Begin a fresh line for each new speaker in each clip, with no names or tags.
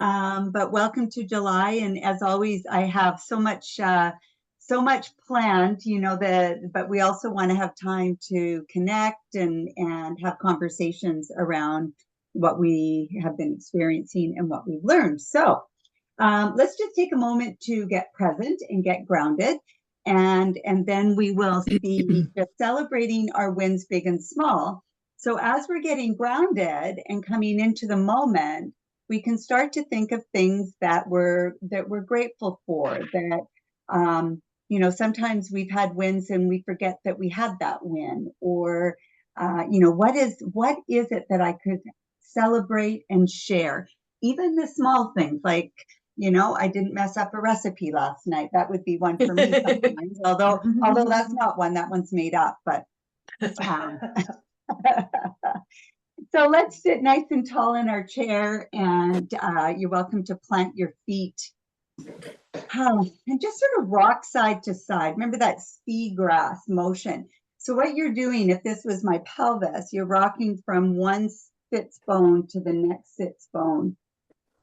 But welcome to July, and as always, I have so much planned. But we also want to have time to connect and have conversations around what we have been experiencing and what we've learned. So let's just take a moment to get present and get grounded, and then we will be just celebrating our wins, big and small. So as we're getting grounded and coming into the moment, we can start to think of things that we're grateful for. That sometimes we've had wins and we forget that we had that win, or what is it that I could celebrate and share? Even the small things like, I didn't mess up a recipe last night. That would be one for me sometimes. although that's not one, that one's made up. But so let's sit nice and tall in our chair, and you're welcome to plant your feet and just sort of rock side to side. Remember that seagrass motion. So what you're doing, if this was my pelvis, you're rocking from one sits bone to the next sits bone.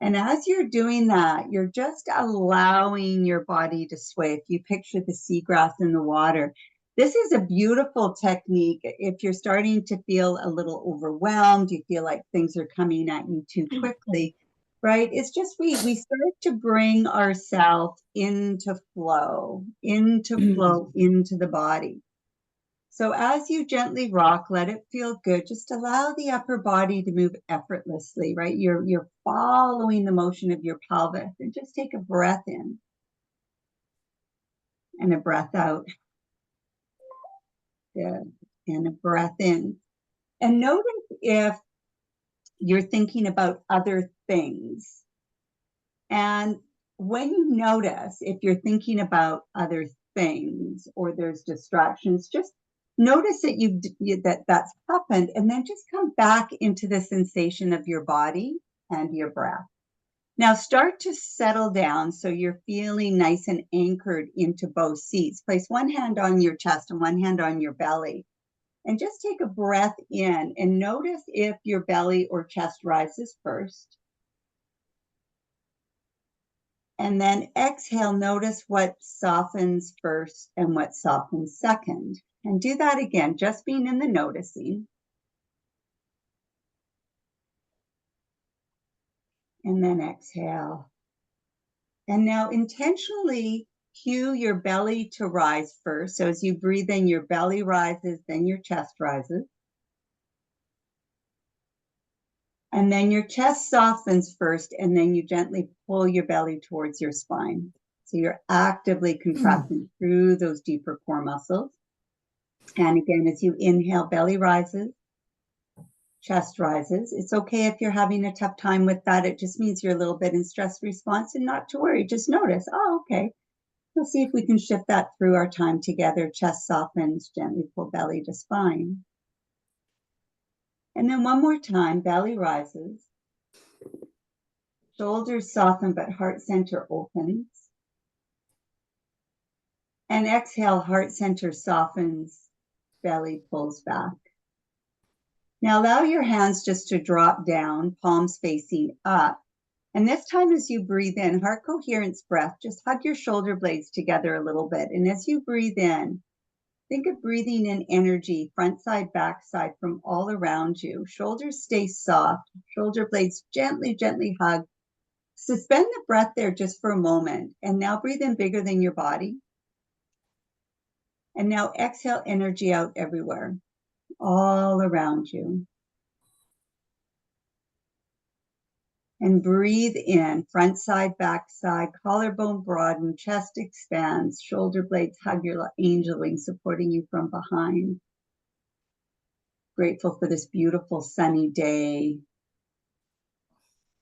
And as you're doing that, you're just allowing your body to sway. If you picture the seagrass in the water, this is a beautiful technique. If you're starting to feel a little overwhelmed, you feel like things are coming at you too quickly, right? It's just we start to bring ourselves into flow into the body. So as you gently rock, let it feel good. Just allow the upper body to move effortlessly, right? You're following the motion of your pelvis, and just take a breath in and a breath out. Good. And a breath in. And notice if you're thinking about other things. And when you notice if you're thinking about other things or there's distractions, just notice that that's happened, and then just come back into the sensation of your body and your breath. Now start to settle down so you're feeling nice and anchored into both seats. Place one hand on your chest and one hand on your belly. And just take a breath in and notice if your belly or chest rises first. And then exhale, notice what softens first and what softens second. And do that again, just being in the noticing. And then exhale. And now intentionally cue your belly to rise first. So as you breathe in, your belly rises, then your chest rises. And then your chest softens first, and then you gently pull your belly towards your spine. So you're actively contracting through those deeper core muscles. And again, as you inhale, belly rises, chest rises. It's okay if you're having a tough time with that. It just means you're a little bit in stress response, and not to worry. Just notice, oh, okay. We'll see if we can shift that through our time together. Chest softens, gently pull belly to spine. And then one more time, belly rises. Shoulders soften, but heart center opens. And exhale, heart center softens, belly pulls back. Now allow your hands just to drop down, palms facing up. And this time as you breathe in, heart coherence breath, just hug your shoulder blades together a little bit. And as you breathe in, think of breathing in energy, front side, back side, from all around you. Shoulders stay soft, shoulder blades gently, gently hug. Suspend the breath there just for a moment. And now breathe in bigger than your body. And now exhale energy out everywhere, all around you. And breathe in, front side, back side, collarbone broaden, chest expands, shoulder blades hug your angel wings, supporting you from behind. Grateful for this beautiful sunny day.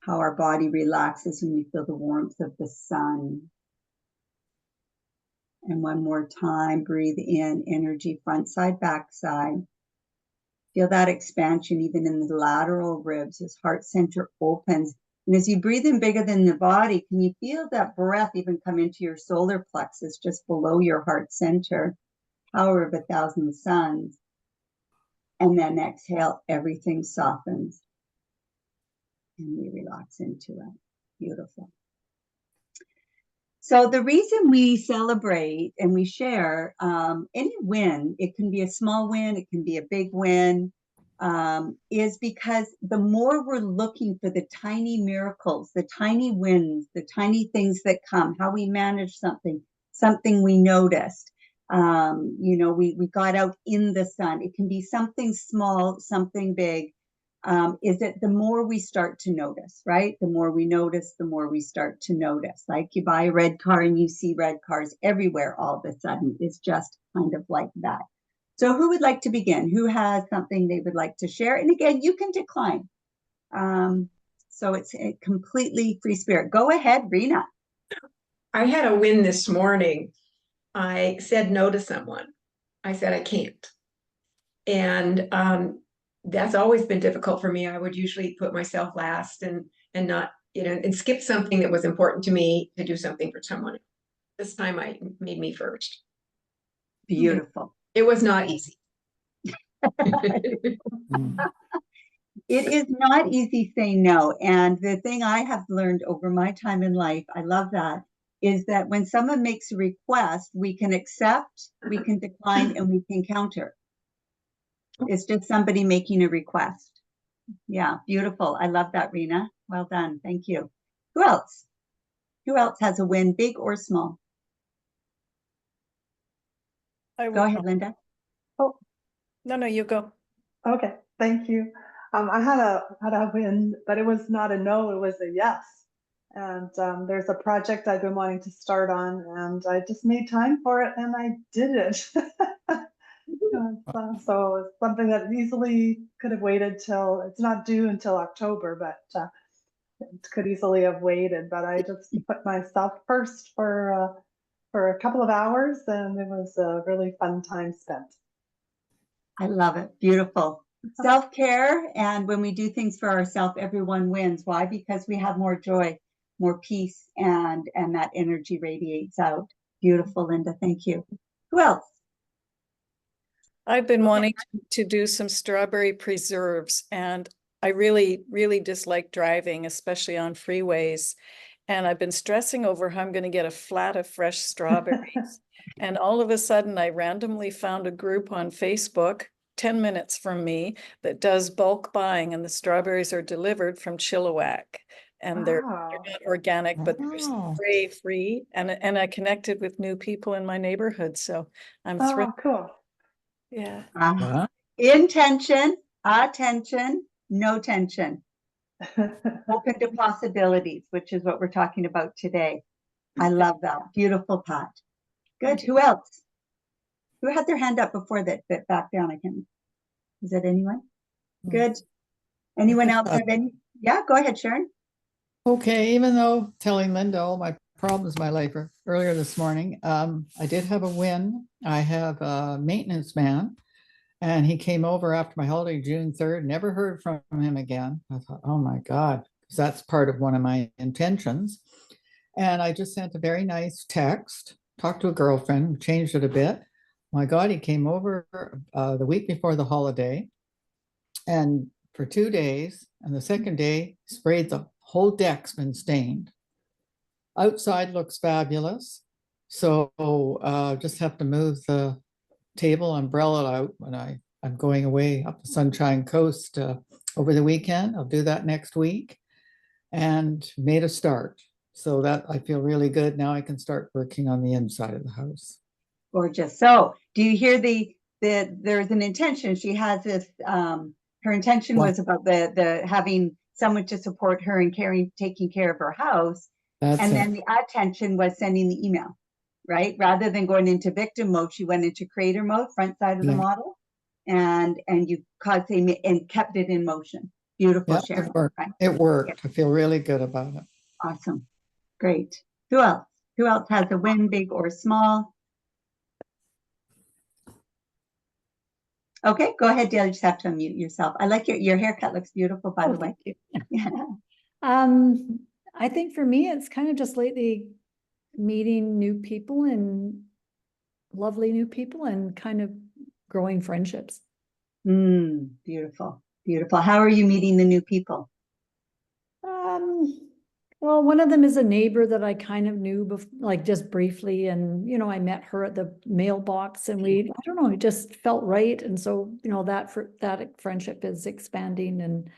How our body relaxes when we feel the warmth of the sun. And one more time, breathe in, energy, front side, back side. Feel that expansion even in the lateral ribs as heart center opens. And as you breathe in bigger than the body, can you feel that breath even come into your solar plexus just below your heart center? Power of 1,000 suns. And then exhale, everything softens. And we relax into it. Beautiful. So the reason we celebrate and we share any win, it can be a small win, it can be a big win, is because the more we're looking for the tiny miracles, the tiny wins, the tiny things that come, how we manage something, something we noticed. We got out in the sun. It can be something small, something big. Is that the more we start to notice, right? The more we notice, the more we start to notice. Like you buy a red car and you see red cars everywhere all of a sudden. It's just kind of like that. So who would like to begin? Who has something they would like to share? And again, you can decline. So it's a completely free spirit. Go ahead, Rena.
I had a win this morning. I said no to someone. I said I can't. And that's always been difficult for me. I would usually put myself last and not, and skip something that was important to me to do something for someone. This time I made me first.
Beautiful.
It was not easy.
It is not easy saying no. And the thing I have learned over my time in life, I love that, is that when someone makes a request, we can accept, we can decline, and we can counter. It's just somebody making a request. Yeah, beautiful. I love that, Rena. Well done. Thank you. Who else? Who else has a win, big or small? Go ahead, Linda.
Oh,
No, you go.
okay. Thank you. I had a win, but it was not a no, it was a yes. And there's a project I've been wanting to start on, and I just made time for it, and I did it. So it's something that easily could have waited till, it's not due until October, but it could easily have waited. But I just put myself first for a couple of hours, and it was a really fun time spent.
I love it. Beautiful. Self-care, and when we do things for ourselves, everyone wins. Why? Because we have more joy, more peace, and that energy radiates out. Beautiful, Linda. Thank you. Who else?
I've been wanting to do some strawberry preserves, and I really, really dislike driving, especially on freeways. And I've been stressing over how I'm going to get a flat of fresh strawberries. And all of a sudden, I randomly found a group on Facebook, 10 minutes from me, that does bulk buying, and the strawberries are delivered from Chilliwack. And they're not organic, but they're spray free. And I connected with new people in my neighborhood. So I'm thrilled.
Oh, cool.
Yeah.
Intention, attention, no tension. Open to possibilities, which is what we're talking about today. I love that. Beautiful, Pat. Good. Who else? Who had their hand up before that back down? I can. Is that anyone? Good. Anyone else have any? Yeah, go ahead, Sharon.
Okay, even though telling Linda all my problems in my life earlier this morning, I did have a win. I have a maintenance man, and he came over after my holiday, June 3rd, never heard from him again. I thought, oh my God, because that's part of one of my intentions. And I just sent a very nice text, talked to a girlfriend, changed it a bit. My God, he came over the week before the holiday, and for 2 days, and the second day sprayed the whole deck's been stained. Outside looks fabulous. So just have to move the table umbrella out when I'm going away up the Sunshine Coast over the weekend. I'll do that next week, and made a start. So that I feel really good. Now I can start working on the inside of the house.
Gorgeous. So do you hear there's an intention? She has this, her intention was about the having someone to support her and taking care of her house. And then the attention was sending the email, right? Rather than going into victim mode, she went into creator mode, front side of the model, and you caused and kept it in motion. Beautiful, Sharon.
It worked.
Right?
It worked. I feel really good about it.
Awesome. Great. Who else? Who else has a win, big or small? Okay, go ahead, Dale. You just have to unmute yourself. I like your haircut. Looks beautiful, by the way.
Yeah. I think for me, it's kind of just lately meeting new people and lovely new people and kind of growing friendships.
Beautiful, beautiful. How are you meeting the new people?
Well, one of them is a neighbor that I kind of knew like just briefly, and I met her at the mailbox, and I don't know, it just felt right, and so that friendship is expanding, and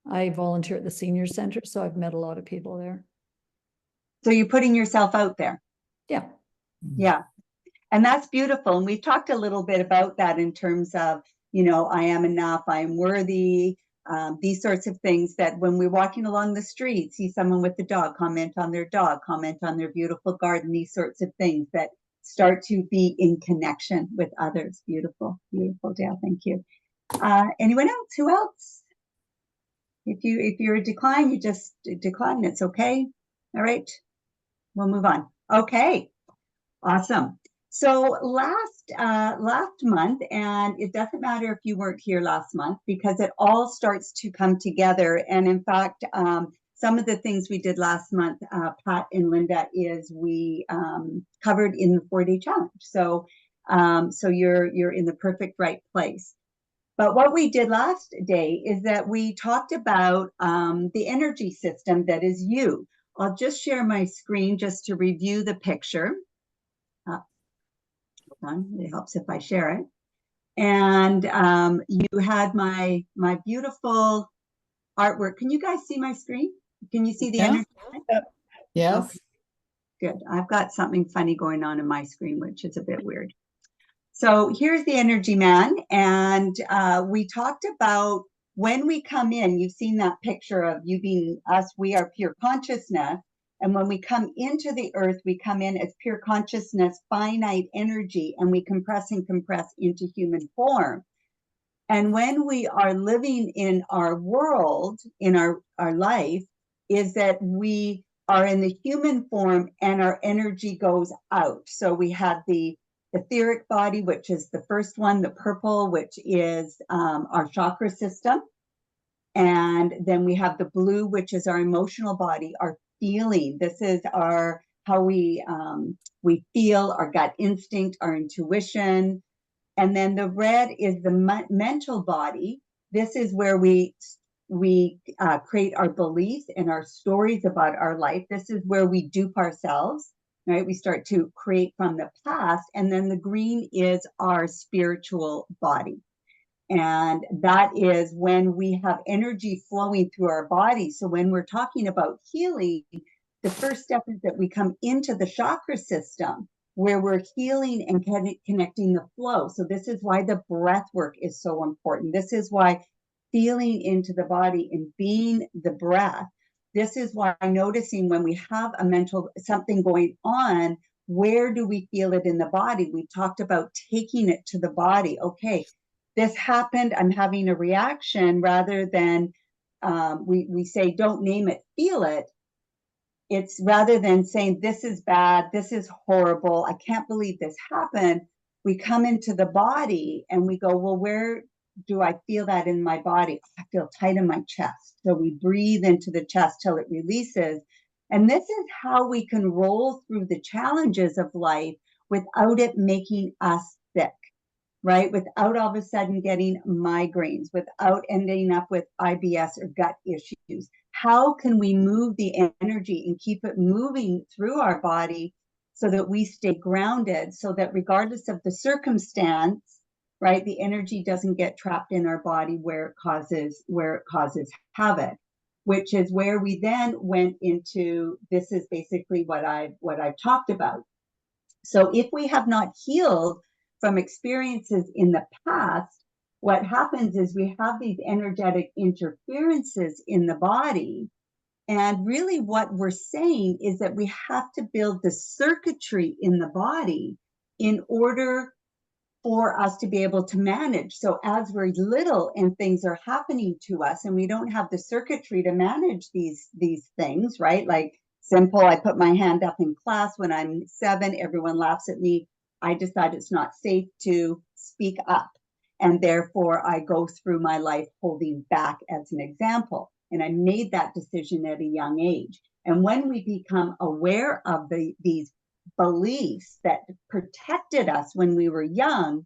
I volunteer at the senior center, so I've met a lot of people there.
So you're putting yourself out there.
Yeah.
Yeah. And that's beautiful. And we've talked a little bit about that in terms of, I am enough, I am worthy, these sorts of things that when we're walking along the street, see someone with the dog, comment on their dog, comment on their beautiful garden, these sorts of things that start to be in connection with others. Beautiful, beautiful, Dale. Thank you. Anyone else? Who else? If you're a decline, you just decline. It's okay. All right. We'll move on. Okay. Awesome. So last month, and it doesn't matter if you weren't here last month, because it all starts to come together. And in fact, some of the things we did last month, Pat and Linda, is we covered in the 4-day challenge. So you're in the perfect right place. But what we did last day is that we talked about the energy system that is you. I'll just share my screen just to review the picture. Hold on, it helps if I share it. And you had my beautiful artwork. Can you guys see my screen? Can you see the energy?
Yes.
Okay, good. I've got something funny going on in my screen, which is a bit weird. So here's the energy man. And we talked about when we come in, you've seen that picture of you being us, we are pure consciousness. And when we come into the earth, we come in as pure consciousness, finite energy, and we compress and compress into human form. And when we are living in our world, in our life, is that we are in the human form and our energy goes out. So we have the etheric body, which is the first one, the purple, which is our chakra system. And then we have the blue, which is our emotional body, our feeling. This is how we feel, our gut instinct, our intuition. And then the red is the mental body. This is where we create our beliefs and our stories about our life. This is where we dupe ourselves, right? We start to create from the past. And then the green is our spiritual body. And that is when we have energy flowing through our body. So when we're talking about healing, the first step is that we come into the chakra system where we're healing and connecting the flow. So this is why the breath work is so important. This is why feeling into the body and being the breath. This is why noticing when we have something going on, where do we feel it in the body? We talked about taking it to the body. Okay, this happened, I'm having a reaction, rather than we say, don't name it, feel it. It's rather than saying, this is bad, this is horrible, I can't believe this happened. We come into the body and we go, well, where do I feel that in my body? I feel tight in my chest. So we breathe into the chest till it releases. And this is how we can roll through the challenges of life without it making us sick, right? Without all of a sudden getting migraines, without ending up with IBS or gut issues. How can we move the energy and keep it moving through our body so that we stay grounded, so that regardless of the circumstance, right, the energy doesn't get trapped in our body where it causes havoc, which is where we then went into, this is basically what I've talked about. So if we have not healed from experiences in the past, what happens is we have these energetic interferences in the body. And really what we're saying is that we have to build the circuitry in the body in order for us to be able to manage. So as we're little and things are happening to us and we don't have the circuitry to manage these things, right? Like simple, I put my hand up in class when I'm 7, everyone laughs at me. I decide it's not safe to speak up. And therefore I go through my life holding back, as an example. And I made that decision at a young age. And when we become aware of these beliefs that protected us when we were young,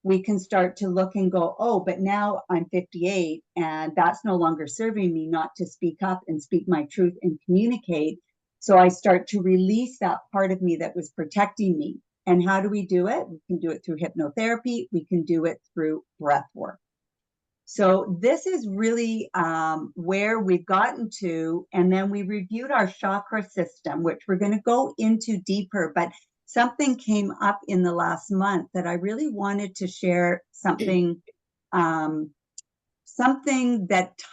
we can start to look and go, oh, but now I'm 58 and that's no longer serving me not to speak up and speak my truth and communicate. So I start to release that part of me that was protecting me. And how do we do it? We can do it through hypnotherapy. We can do it through breath work. So this is really where we've gotten to. And then we reviewed our chakra system, which we're going to go into deeper. But something came up in the last month that I really wanted to share something that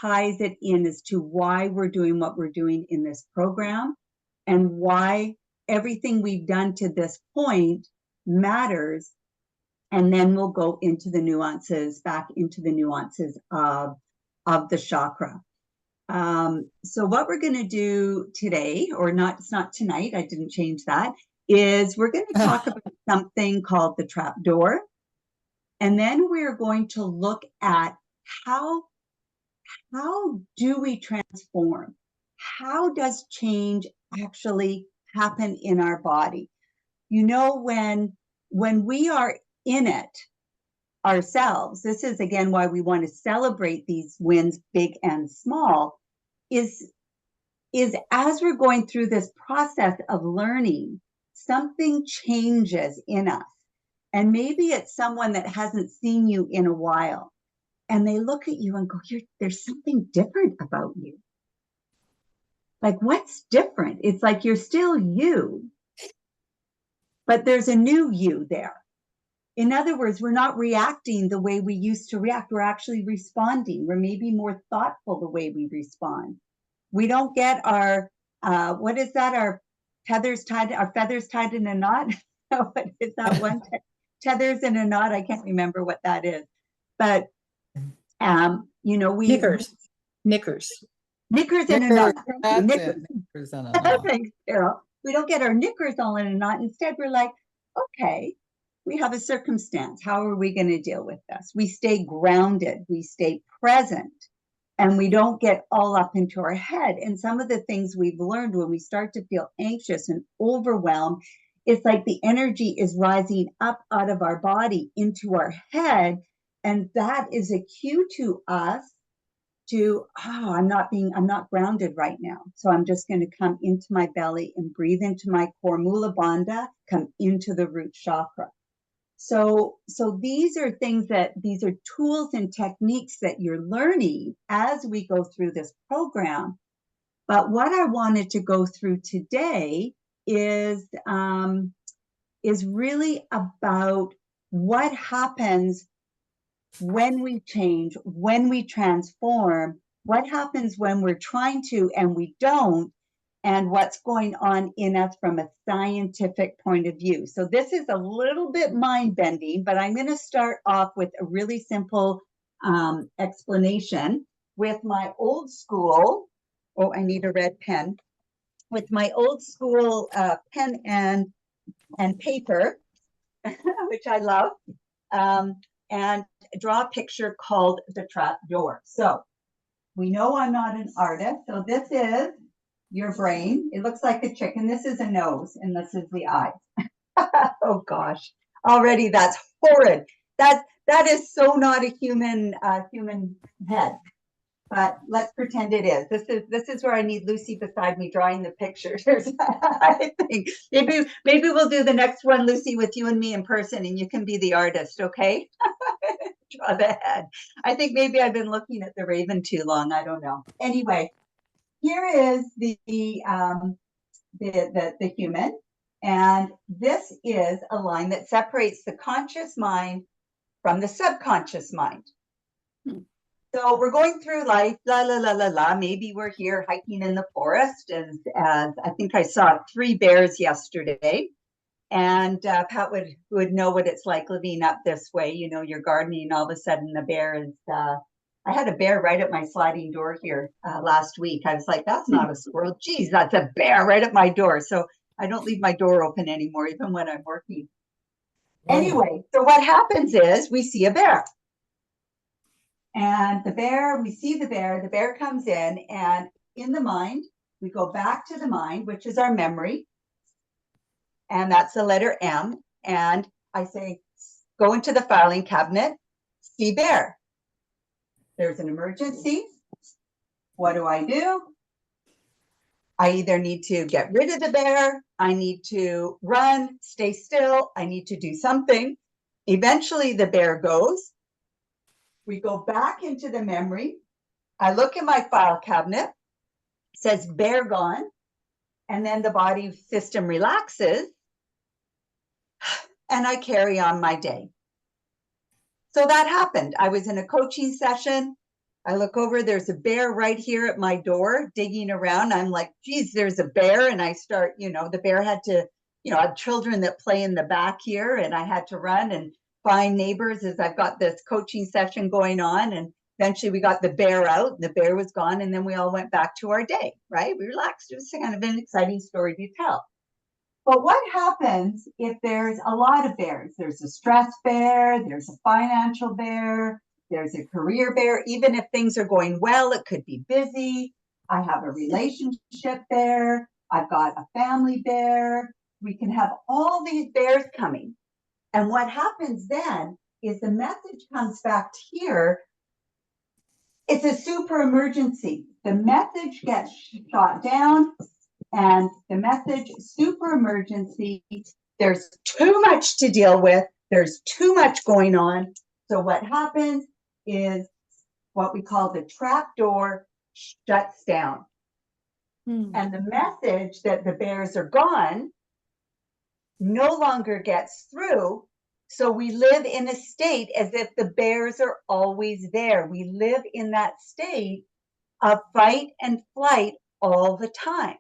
ties it in as to why we're doing what we're doing in this program and why everything we've done to this point matters. And then we'll go into the nuances, back into the nuances of the chakra. So what we're going to do today, or not, it's not tonight, I didn't change that, is we're going to talk about something called the trap door. And then we're going to look at how do we transform? How does change actually happen in our body? You know, when we are in it ourselves, this is again why we want to celebrate these wins, big and small, is as we're going through this process of learning, something changes in us. And maybe it's someone that hasn't seen you in a while. And they look at you and go, there's something different about you. Like, what's different? It's like you're still you, but there's a new you there. In other words, we're not reacting the way we used to react. We're actually responding. We're maybe more thoughtful the way we respond. We don't get our, what is that? Our feathers tied in a knot. What is that one? Tethers in a knot. I can't remember what that is. But, you know,
Knickers in a knot.
Knickers in a knot.
Thanks, Carol. We don't get our knickers all in a knot. Instead, we're like, okay, we have a circumstance. How are we going to deal with this? We stay grounded. We stay present. And we don't get all up into our head. And some of the things we've learned when we start to feel anxious and overwhelmed, it's like the energy is rising up out of our body into our head. And that is a cue to us to, I'm not grounded right now. So I'm just going to come into my belly and breathe into my core, Mula Bandha, come into the root chakra. So these are these are tools and techniques that you're learning as we go through this program. But what I wanted to go through today is really about what happens when we change, when we transform, what happens when we're trying to and we don't, and what's going on in us from a scientific point of view. So this is a little bit mind-bending, but I'm going to start off with a really simple explanation with my old school, oh, I need a red pen, with my old school pen and paper, which I love, and draw a picture called the trap door. So we know I'm not an artist, so this is your brain. It looks like a chicken. This is a nose, and this is the eye. Oh gosh, already that's horrid. That is so not a human head. But let's pretend it is. This is where I need Lucy beside me drawing the pictures. I think maybe we'll do the next one, Lucy, with you and me in person, and you can be the artist, okay? Draw the head. I think maybe I've been looking at the raven too long. I don't know. Anyway, here is the human, and this is a line that separates the conscious mind from the subconscious mind. So we're going through life, la la la la la. Maybe we're here hiking in the forest, as I think I saw 3 bears yesterday. And Pat would know what it's like living up this way. You know, you're gardening, and all of a sudden the bear is. I had a bear right at my sliding door here last week. I was like, that's not a squirrel. Geez, that's a bear right at my door. So I don't leave my door open anymore, even when I'm working. Anyway, so what happens is we see a bear. And we see the bear comes in, and in the mind, we go back to the mind, which is our memory. And that's the letter M. And I say, go into the filing cabinet, see bear. There's an emergency. What do? I either need to get rid of the bear, I need to run, stay still, I need to do something. Eventually the bear goes. We go back into the memory. I look in my file cabinet, says bear gone, and then the body system relaxes, and I carry on my day. So that happened. I was in a coaching session. I look over, there's a bear right here at my door digging around. I'm like, geez, there's a bear. And I start, the bear had to, I have children that play in the back here, and I had to run and find neighbors as I've got this coaching session going on. And eventually we got the bear out, the bear was gone, and then we all went back to our day, right? We relaxed. It was kind of an exciting story to tell. But what happens if there's a lot of bears? There's a stress bear, there's a financial bear, there's a career bear. Even if things are going well, it could be busy. I have a relationship bear. I've got a family bear. We can have all these bears coming. And what happens then is the message comes back here. It's a super emergency. The message gets shot down, and the message, super emergency. There's too much to deal with. There's too much going on. So what happens is what we call the trap door shuts down. And the message that the bears are gone no longer gets through. So we live in a state as if the bears are always there. We live in that state of fight and flight all the time.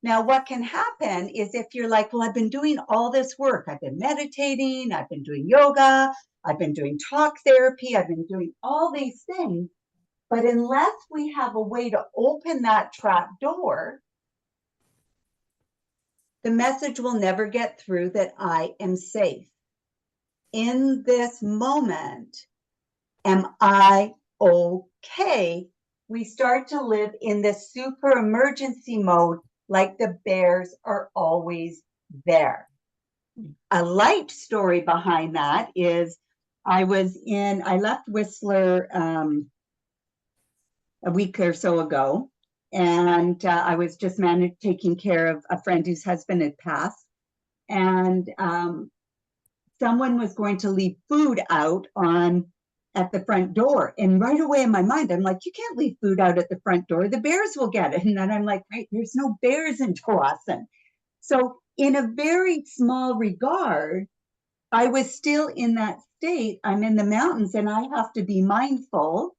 Now, what can happen is if you're like, well, I've been doing all this work. I've been meditating, I've been doing yoga, I've been doing talk therapy, I've been doing all these things. But unless we have a way to open that trap door, the message will never get through that I am safe. In this moment, am I okay? We start to live in this super emergency mode, like the bears are always there. A light story behind that is I left Whistler a week or so ago, and I was just taking care of a friend whose husband had passed, and someone was going to leave food out at the front door. And right away in my mind, I'm like, you can't leave food out at the front door. The bears will get it. And then I'm like, right, there's no bears in Tawasin. So in a very small regard, I was still in that state. I'm in the mountains and I have to be mindful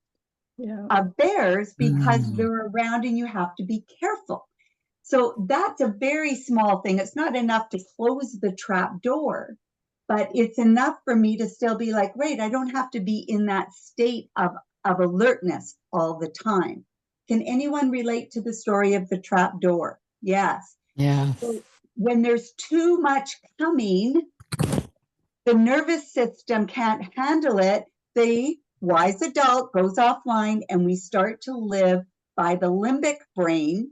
of bears because they're around and you have to be careful. So that's a very small thing. It's not enough to close the trap door, but it's enough for me to still be like, right, I don't have to be in that state of alertness all the time. Can anyone relate to the story of the trap door? Yes.
Yeah.
So when there's too much coming, the nervous system can't handle it. The wise adult goes offline and we start to live by the limbic brain,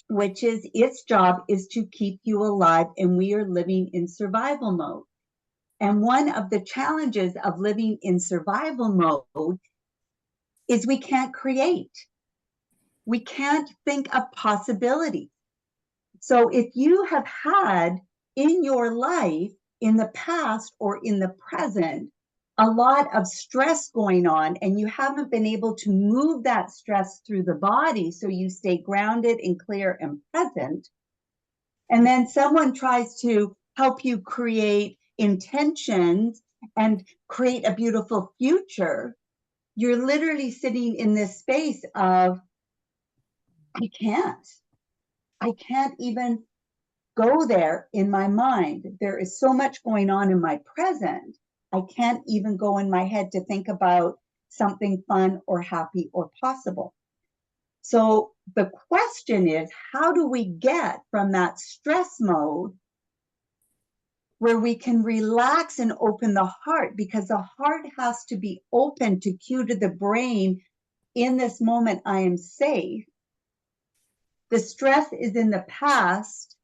which is its job is to keep you alive, and we are living in survival mode. And one of the challenges of living in survival mode is we can't create. We can't think of possibilities. So if you have had in your life, in the past or in the present, a lot of stress going on, and you haven't been able to move that stress through the body so you stay grounded and clear and present, and then someone tries to help you create intentions and create a beautiful future, you're literally sitting in this space of, I can't even go there in my mind. There is so much going on in my present. I can't even go in my head to think about something fun or happy or possible. So the question is, how do we get from that stress mode where we can relax and open the heart? Because the heart has to be open to cue to the brain, in this moment, I am safe. The stress is in the past.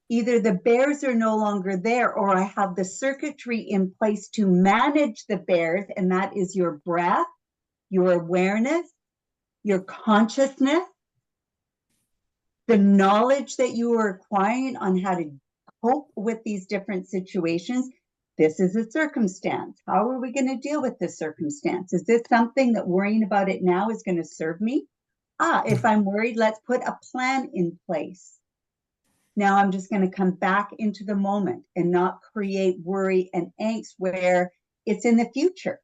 Either the bears are no longer there, or I have the circuitry in place to manage the bears, and that is your breath, your awareness, your consciousness, the knowledge that you are acquiring on how to cope with these different situations. This is a circumstance. How are we going to deal with this circumstance? Is this something that worrying about it now is going to serve me? If I'm worried, let's put a plan in place. Now I'm just going to come back into the moment and not create worry and angst where it's in the future.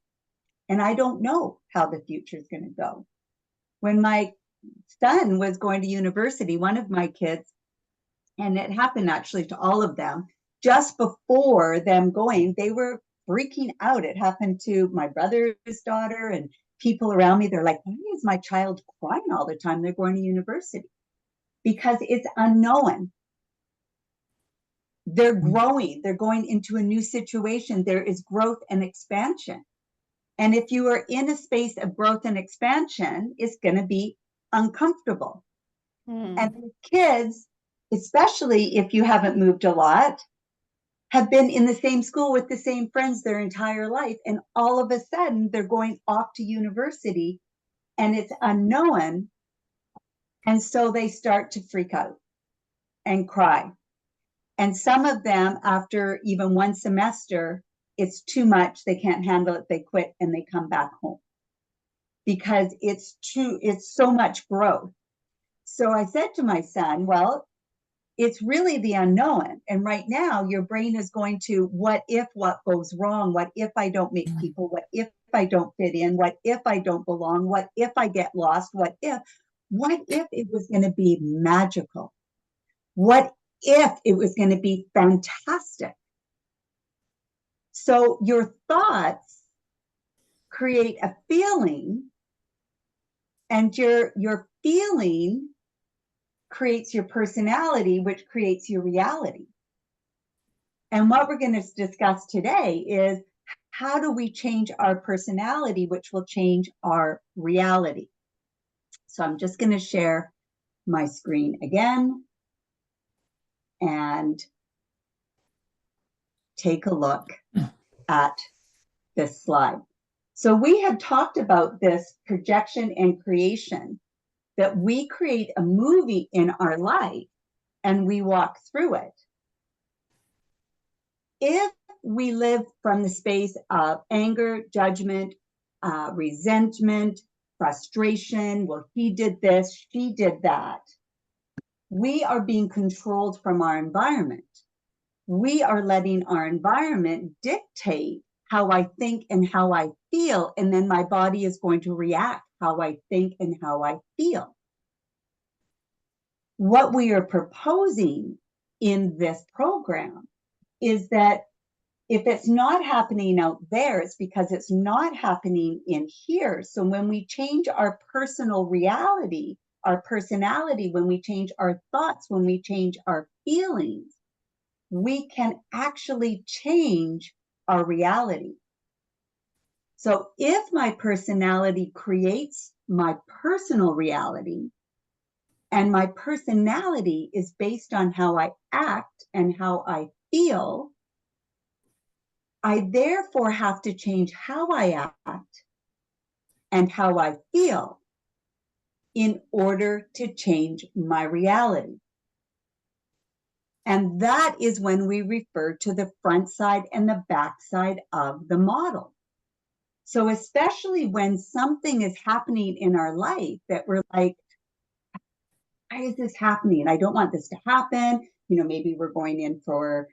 And I don't know how the future is going to go. When my son was going to university, one of my kids, and it happened actually to all of them, just before them going, they were freaking out. It happened to my brother's daughter and people around me. They're like, why is my child crying all the time? They're going to university. Because it's unknown. They're growing. They're going into a new situation. There is growth and expansion. And if you are in a space of growth and expansion, it's going to be uncomfortable. And kids, especially if you haven't moved a lot, have been in the same school with the same friends their entire life. And all of a sudden, they're going off to university and it's unknown. And so they start to freak out and cry. And some of them, after even one semester, it's too much. They can't handle it. They quit and they come back home because it's so much growth. So I said to my son, well, it's really the unknown. And right now your brain is going to, what goes wrong? What if I don't meet people? What if I don't fit in? What if I don't belong? What if I get lost? What if it was going to be magical? What if it was going to be fantastic? So your thoughts create a feeling, and your feeling creates your personality, which creates your reality. And what we're going to discuss today is how do we change our personality, which will change our reality. So I'm just going to share my screen again and take a look at this slide. So we had talked about this projection and creation, that we create a movie in our life and we walk through it. If we live from the space of anger, judgment, resentment, frustration, well, he did this, she did that, we are being controlled from our environment. We are letting our environment dictate how I think and how I feel, and then my body is going to react how I think and how I feel. What we are proposing in this program is that if it's not happening out there, it's because it's not happening in here. So when we change our personal reality, our personality, when we change our thoughts, when we change our feelings, we can actually change our reality. So if my personality creates my personal reality, and my personality is based on how I act and how I feel, I therefore have to change how I act and how I feel in order to change my reality. And that is when we refer to the front side and the back side of the model. So especially when something is happening in our life that we're like, why is this happening? I don't want this to happen. You know, maybe we're going in for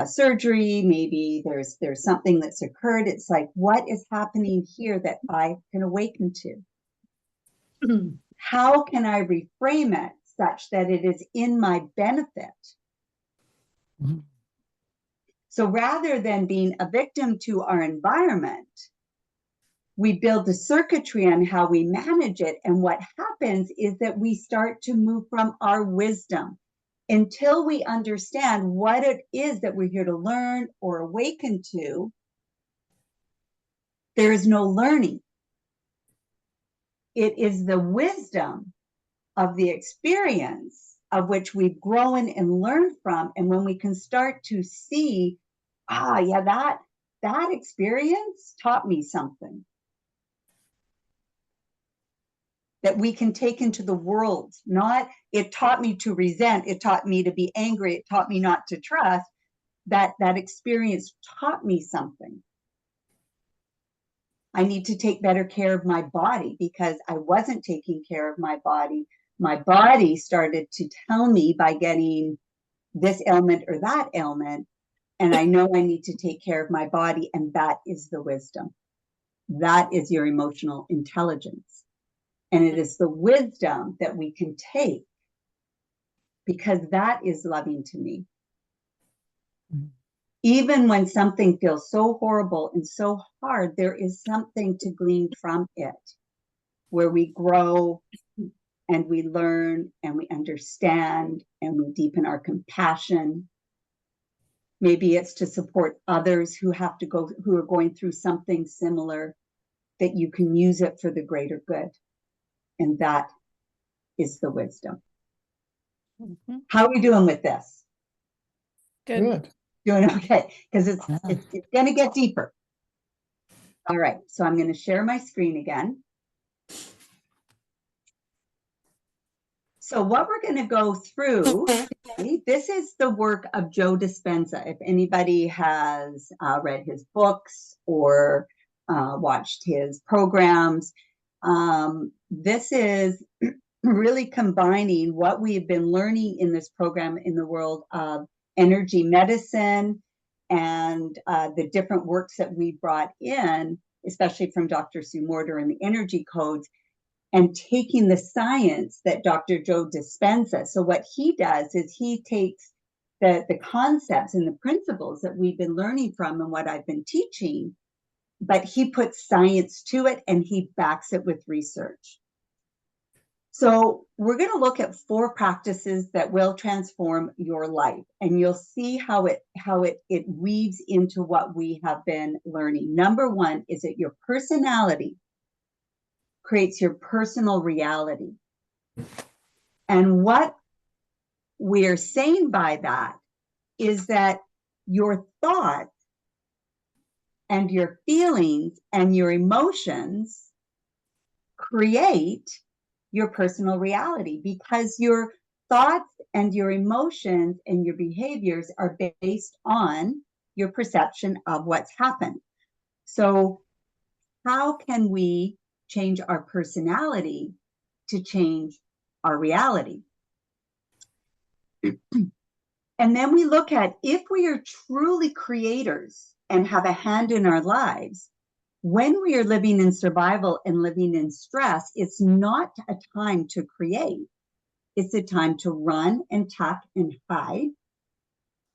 surgery. Maybe there's something that's occurred. It's like, what is happening here that I can awaken to? How can I reframe it such that it is in my benefit? Mm-hmm. So rather than being a victim to our environment, we build the circuitry on how we manage it. And what happens is that we start to move from our wisdom until we understand what it is that we're here to learn or awaken to. There is no learning. It is the wisdom of the experience of which we've grown and learned from. And when we can start to see, yeah, that experience taught me something that we can take into the world. Not, it taught me to resent, it taught me to be angry, it taught me not to trust. That experience taught me something. I need to take better care of my body because I wasn't taking care of my body. My body started to tell me by getting this ailment or that ailment, and I know I need to take care of my body, and that is the wisdom. That is your emotional intelligence. And it is the wisdom that we can take, because that is loving to me. Even when something feels so horrible and so hard, there is something to glean from it, where we grow and we learn and we understand and we deepen our compassion. Maybe it's to support others who are going through something similar, that you can use it for the greater good. And that is the wisdom.
Mhm.
How are we doing with this?
Good.
Doing okay, because it's going to get deeper. All right, so I'm going to share my screen again. So what we're going to go through, this is the work of Joe Dispenza. If anybody has read his books or watched his programs, this is really combining what we've been learning in this program in the world of energy medicine and the different works that we brought in, especially from Dr. Sue Morter and the energy codes, and taking the science that Dr. Joe Dispenza. So what he does is he takes the concepts and the principles that we've been learning from and what I've been teaching, but he puts science to it and he backs it with research. So we're going to look at 4 practices that will transform your life, and you'll see how it weaves into what we have been learning. Number 1 is that your personality creates your personal reality. And what we're saying by that is that your thoughts and your feelings and your emotions create your personal reality, because your thoughts and your emotions and your behaviors are based on your perception of what's happened. So how can we change our personality to change our reality? And then we look at, if we are truly creators and have a hand in our lives, when we are living in survival and living in stress, it's not a time to create. It's a time to run and tuck and hide.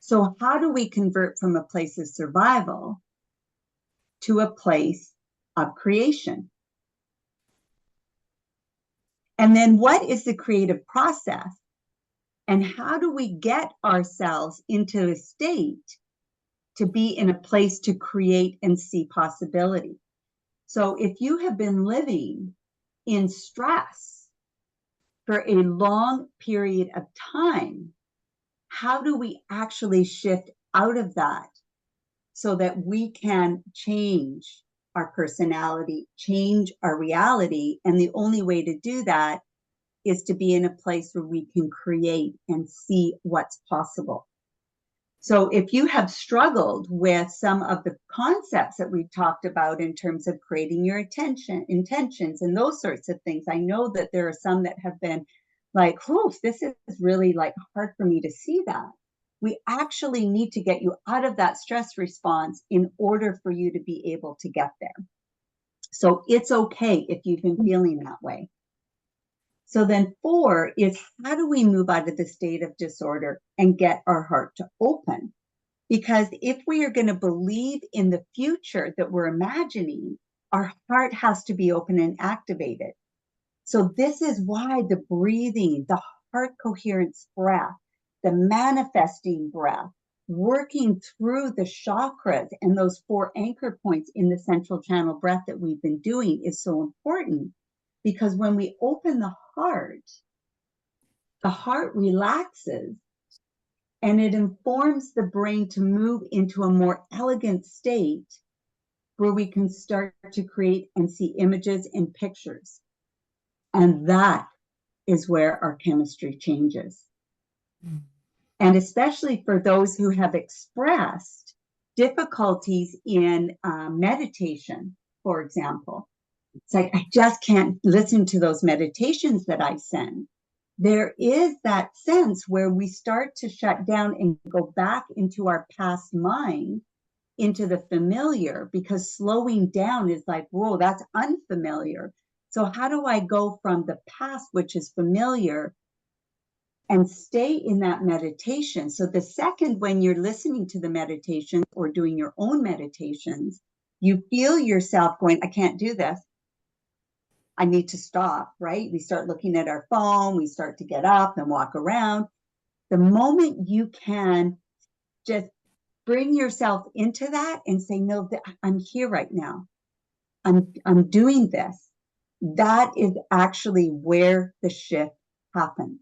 So how do we convert from a place of survival to a place of creation? And then what is the creative process? And how do we get ourselves into a state to be in a place to create and see possibility? So if you have been living in stress for a long period of time, how do we actually shift out of that so that we can change our personality, change our reality? And the only way to do that is to be in a place where we can create and see what's possible. So if you have struggled with some of the concepts that we've talked about in terms of creating your intentions and those sorts of things, I know that there are some that have been like, oh, this is really like hard for me to see that. We actually need to get you out of that stress response in order for you to be able to get there. So it's okay if you've been feeling that way. So then 4 is, how do we move out of the state of disorder and get our heart to open? Because if we are going to believe in the future that we're imagining, our heart has to be open and activated. So this is why the breathing, the heart coherence breath, the manifesting breath, working through the chakras and those 4 anchor points in the central channel breath that we've been doing is so important. Because when we open the heart, the heart relaxes and it informs the brain to move into a more elegant state where we can start to create and see images and pictures. And that is where our chemistry changes. And especially for those who have expressed difficulties in meditation, for example. It's like, I just can't listen to those meditations that I send. There is that sense where we start to shut down and go back into our past mind, into the familiar, because slowing down is like, whoa, that's unfamiliar. So how do I go from the past, which is familiar, and stay in that meditation? So the second, when you're listening to the meditation or doing your own meditations, you feel yourself going, I can't do this. I need to stop, right? We start looking at our phone, we start to get up and walk around. The moment you can just bring yourself into that and say, no, I'm here right now. I'm doing this. That is actually where the shift happens.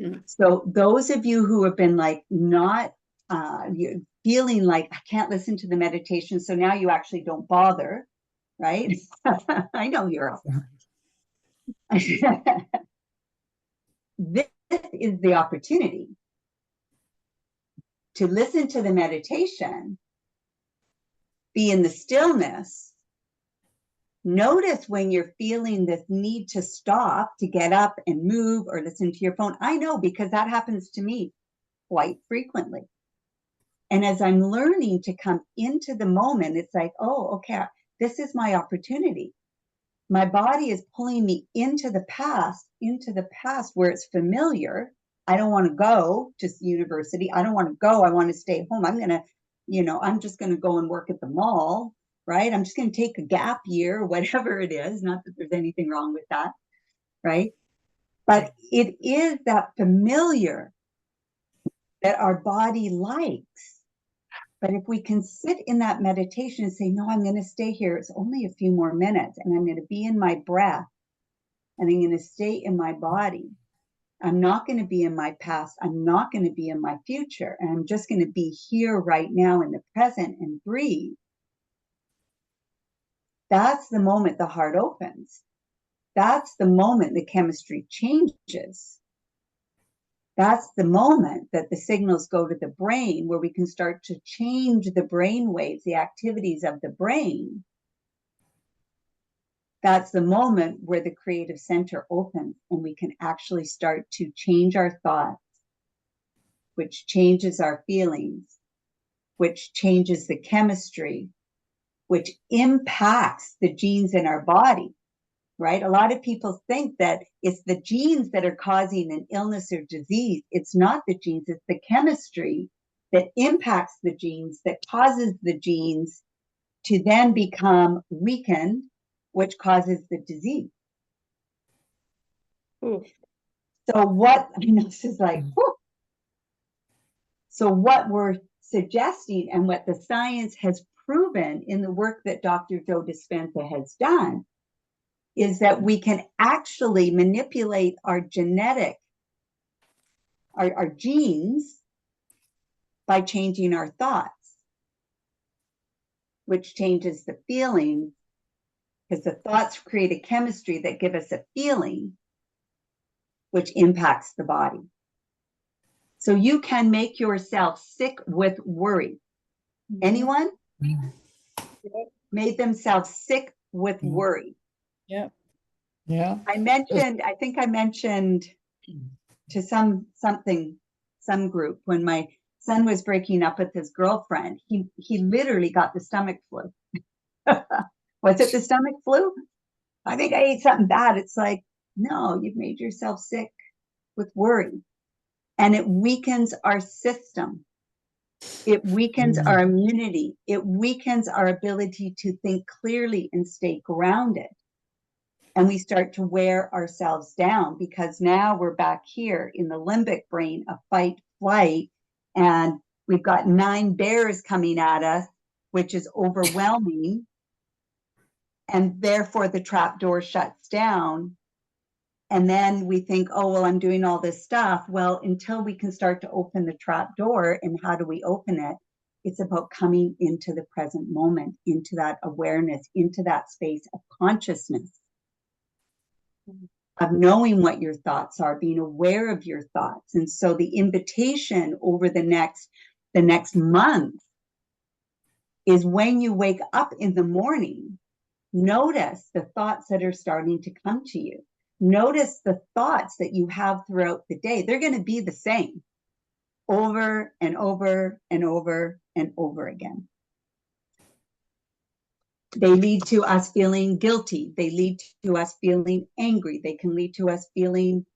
Mm-hmm. So those of you who have been like not feeling like I can't listen to the meditation, so now you actually don't bother, right? I know you're all This is the opportunity to listen to the meditation, be in the stillness, notice when you're feeling this need to stop, to get up and move or listen to your phone. I know, because that happens to me quite frequently. And as I'm learning to come into the moment, it's like, oh, okay, this is my opportunity. My body is pulling me into the past where it's familiar. I don't want to go to university. I don't want to go. I want to stay home. I'm just going to go and work at the mall, right? I'm just going to take a gap year or whatever it is. Not that there's anything wrong with that, right? But it is that familiar that our body likes. But if we can sit in that meditation and say, no, I'm going to stay here. It's only a few more minutes, and I'm going to be in my breath, and I'm going to stay in my body. I'm not going to be in my past. I'm not going to be in my future. And I'm just going to be here right now in the present and breathe. That's the moment the heart opens. That's the moment the chemistry changes. That's the moment that the signals go to the brain, where we can start to change the brain waves, the activities of the brain. That's the moment where the creative center opens and we can actually start to change our thoughts, which changes our feelings, which changes the chemistry, which impacts the genes in our body. Right? A lot of people think that it's the genes that are causing an illness or disease. It's not the genes, it's the chemistry that impacts the genes, that causes the genes to then become weakened, which causes the disease. Ooh. So this is like, whew. So what we're suggesting and what the science has proven in the work that Dr. Joe Dispenza has done is that we can actually manipulate our our genes by changing our thoughts, which changes the feeling, because the thoughts create a chemistry that give us a feeling, which impacts the body. So you can make yourself sick with worry. Anyone made themselves sick with worry?
Yeah.
Yeah.
I think I mentioned to some group, when my son was breaking up with his girlfriend, he literally got the stomach flu. Was it the stomach flu? I think I ate something bad. It's like, no, you've made yourself sick with worry. And it weakens our system. It weakens our immunity. It weakens our ability to think clearly and stay grounded. And we start to wear ourselves down, because now we're back here in the limbic brain of fight, flight, and we've got 9 bears coming at us, which is overwhelming. And therefore the trap door shuts down And then we think, oh, well, I'm doing all this stuff. Well, until we can start to open the trap door, and how do we open it? It's about coming into the present moment, into that awareness, into that space of consciousness, of knowing what your thoughts are, being aware of your thoughts. And so the invitation over the next month is, when you wake up in the morning, notice the thoughts that are starting to come to you. Notice the thoughts that you have throughout the day. They're going to be the same over and over and over and over again. They lead to us feeling guilty. They lead to us feeling angry. They can lead to us feeling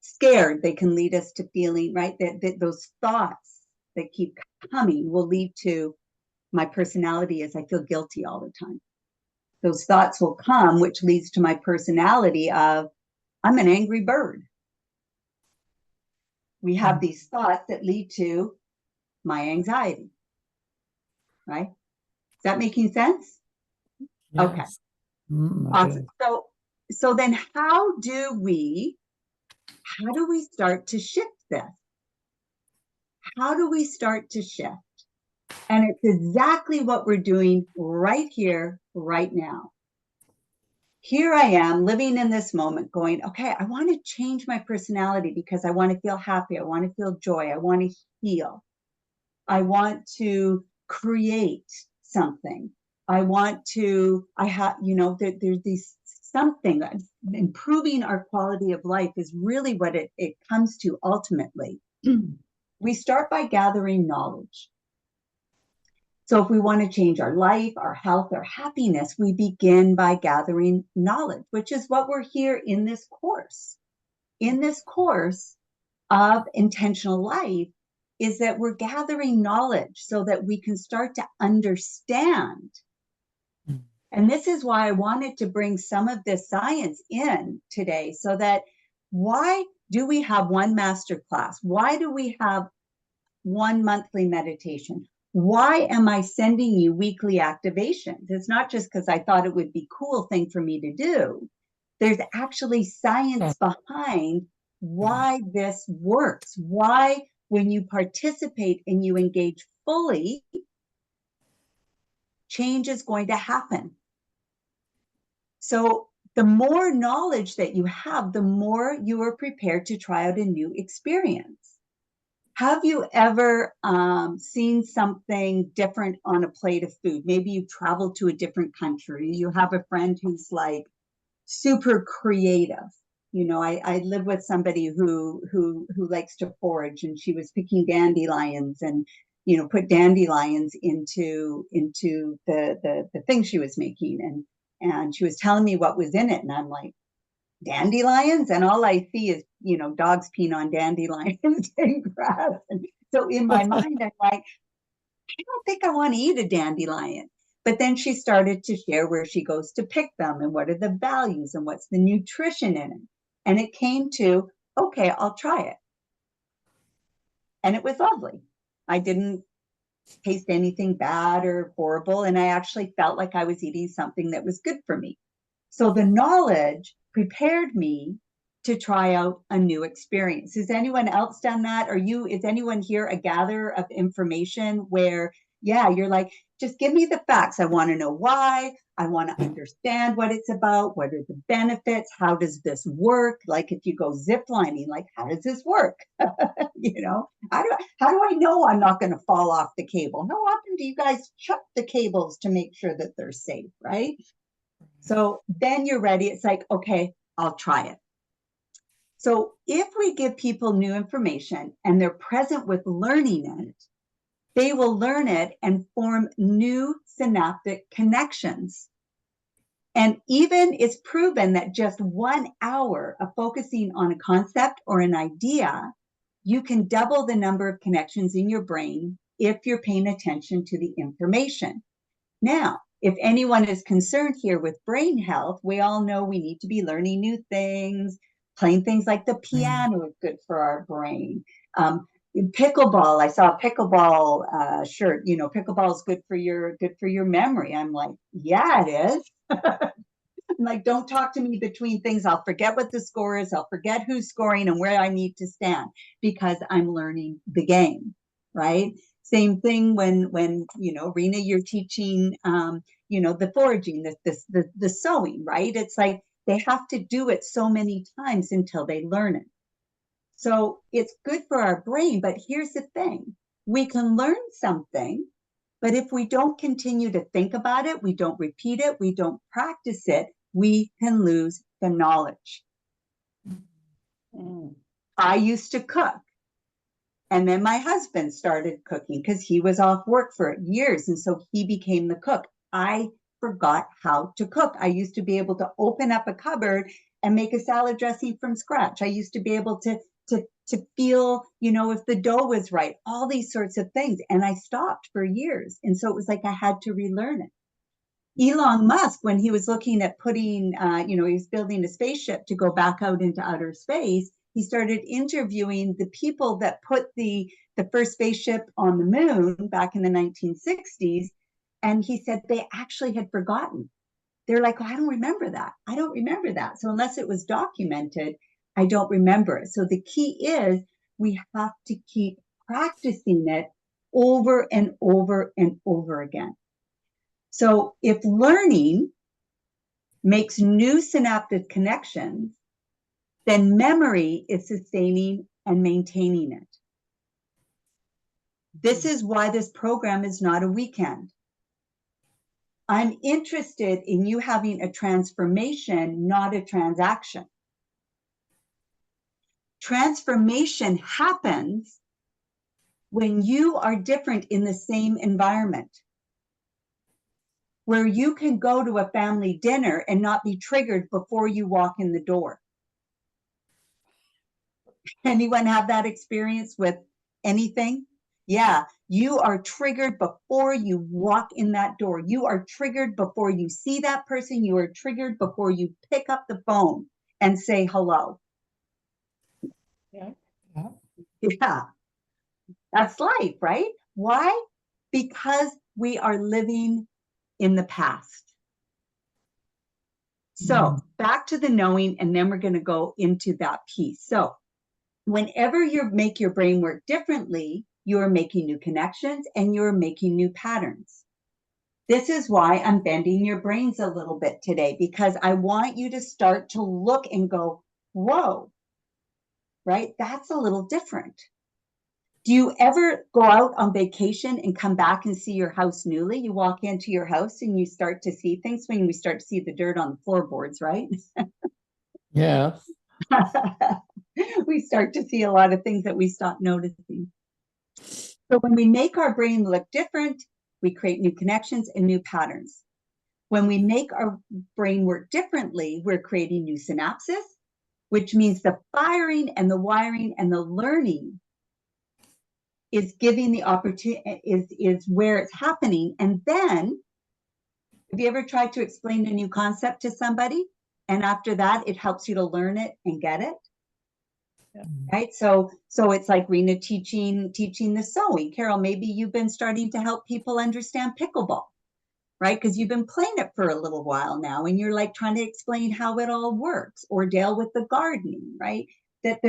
scared. They can lead us to feeling, right, that those thoughts that keep coming will lead to, my personality is I feel guilty all the time. Those thoughts will come, which leads to my personality of I'm an angry bird. We have these thoughts that lead to my anxiety, right? Is that making sense?
Yes.
Okay.
Okay.
Awesome. So then how do we start to shift this? How do we start to shift? And it's exactly what we're doing right here, right now. Here I am living in this moment going, okay, I want to change my personality because I want to feel happy. I want to feel joy. I want to heal. I want to create something. I want to, there's these something, improving our quality of life is really what it comes to ultimately. We start by gathering knowledge. So if we want to change our life, our health, our happiness, we begin by gathering knowledge, which is what we're here in this course. In this course of intentional life is that we're gathering knowledge so that we can start to understand. And this is why I wanted to bring some of this science in today, so that why do we have one masterclass? Why do we have one monthly meditation? Why am I sending you weekly activations? It's not just because I thought it would be a cool thing for me to do. There's actually science behind why this works. Why, when you participate and you engage fully, change is going to happen. So the more knowledge that you have, the more you are prepared to try out a new experience. Have you ever seen something different on a plate of food? Maybe you traveled to a different country. You have a friend who's like super creative. You know, I live with somebody who likes to forage, and she was picking dandelions and, you know, put dandelions into the thing she was making, and she was telling me what was in it, and I'm like, dandelions? And all I see is, you know, dogs peeing on dandelions and grass. And so in my mind, I'm like, I don't think I want to eat a dandelion. But then she started to share where she goes to pick them and what are the values and what's the nutrition in it. And it came to, okay, I'll try it. And it was lovely. I didn't taste anything bad or horrible. And I actually felt like I was eating something that was good for me. So the knowledge prepared me to try out a new experience. Has anyone else done that? Is anyone here a gatherer of information where, yeah, you're like, just give me the facts. I want to know why. I want to understand what it's about. What are the benefits? How does this work? Like if you go zip lining, like, how does this work? You know, how do I know I'm not going to fall off the cable? How often do you guys check the cables to make sure that they're safe, right? So then you're ready. It's like, okay, I'll try it. So if we give people new information and they're present with learning it, they will learn it and form new synaptic connections. And even it's proven that just 1 hour of focusing on a concept or an idea, you can double the number of connections in your brain if you're paying attention to the information. Now, if anyone is concerned here with brain health, we all know we need to be learning new things. Playing things like the piano is good for our brain. Pickleball, I saw a pickleball shirt. You know, pickleball is good for your memory. I'm like, yeah, it is. like, don't talk to me between things. I'll forget what the score is. I'll forget who's scoring and where I need to stand because I'm learning the game, right? Same thing when you know, Rena, you're teaching, you know, the foraging, the sewing, right? It's like they have to do it so many times until they learn it. So it's good for our brain, but here's the thing. We can learn something, but if we don't continue to think about it, we don't repeat it, we don't practice it, we can lose the knowledge. I used to cook. And then my husband started cooking because he was off work for years. And so he became the cook. I forgot how to cook. I used to be able to open up a cupboard and make a salad dressing from scratch. I used to be able to feel, you know, if the dough was right, all these sorts of things. And I stopped for years. And so it was like I had to relearn it. Elon Musk, when he was looking at putting, you know, he was building a spaceship to go back out into outer space, he started interviewing the people that put the first spaceship on the moon back in the 1960s. And he said they actually had forgotten. They're like, oh, I don't remember that. I don't remember that. So unless it was documented, I don't remember it. So the key is we have to keep practicing it over and over and over again. So if learning makes new synaptic connections, then memory is sustaining and maintaining it. This is why this program is not a weekend. I'm interested in you having a transformation, not a transaction. Transformation happens when you are different in the same environment, where you can go to a family dinner and not be triggered before you walk in the door. Anyone have that experience with anything? Yeah, you are triggered before you walk in that door. You are triggered before you see that person. You are triggered before you pick up the phone and say hello.
Yeah.
Yeah, that's life, right? Why? Because we are living in the past. So back to the knowing, and then we're going to go into that piece. So whenever you make your brain work differently, you're making new connections and you're making new patterns. This is why I'm bending your brains a little bit today, because I want you to start to look and go, whoa, right? That's a little different. Do you ever go out on vacation and come back and see your house newly? You walk into your house and you start to see things when we start to see the dirt on the floorboards, right?
Yeah.
We start to see a lot of things that we stop noticing. So when we make our brain look different, we create new connections and new patterns. When we make our brain work differently, we're creating new synapses, which means the firing and the wiring and the learning is giving the opportunity, is where it's happening. And then, have you ever tried to explain a new concept to somebody? And after that, it helps you to learn it and get it. Yeah. Right. So it's like Rena teaching the sewing. Carol, maybe you've been starting to help people understand pickleball, right? Because you've been playing it for a little while now, and you're like trying to explain how it all works, or Dale with the gardening, right? That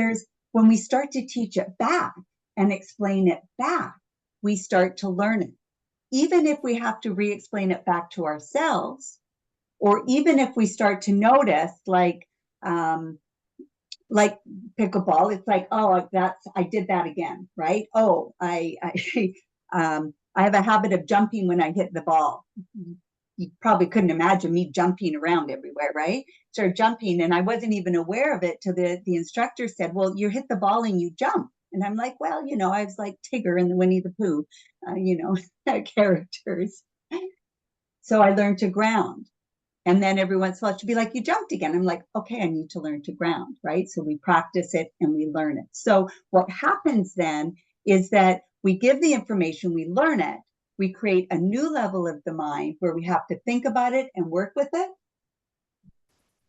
when we start to teach it back and explain it back, we start to learn it. Even if we have to re-explain it back to ourselves, or even if we start to notice, like pickleball, it's like, oh, I did that again, right? Oh, I have a habit of jumping when I hit the ball. You probably couldn't imagine me jumping around everywhere, right? Started jumping, and I wasn't even aware of it till the instructor said, well, you hit the ball and you jump. And I'm like, well, you know, I was like Tigger in the Winnie the Pooh, you know, characters. So I learned to ground. And then every once in a while, she'd be like, you jumped again. I'm like, okay, I need to learn to ground, right? So we practice it and we learn it. So what happens then is that we give the information, we learn it, we create a new level of the mind where we have to think about it and work with it.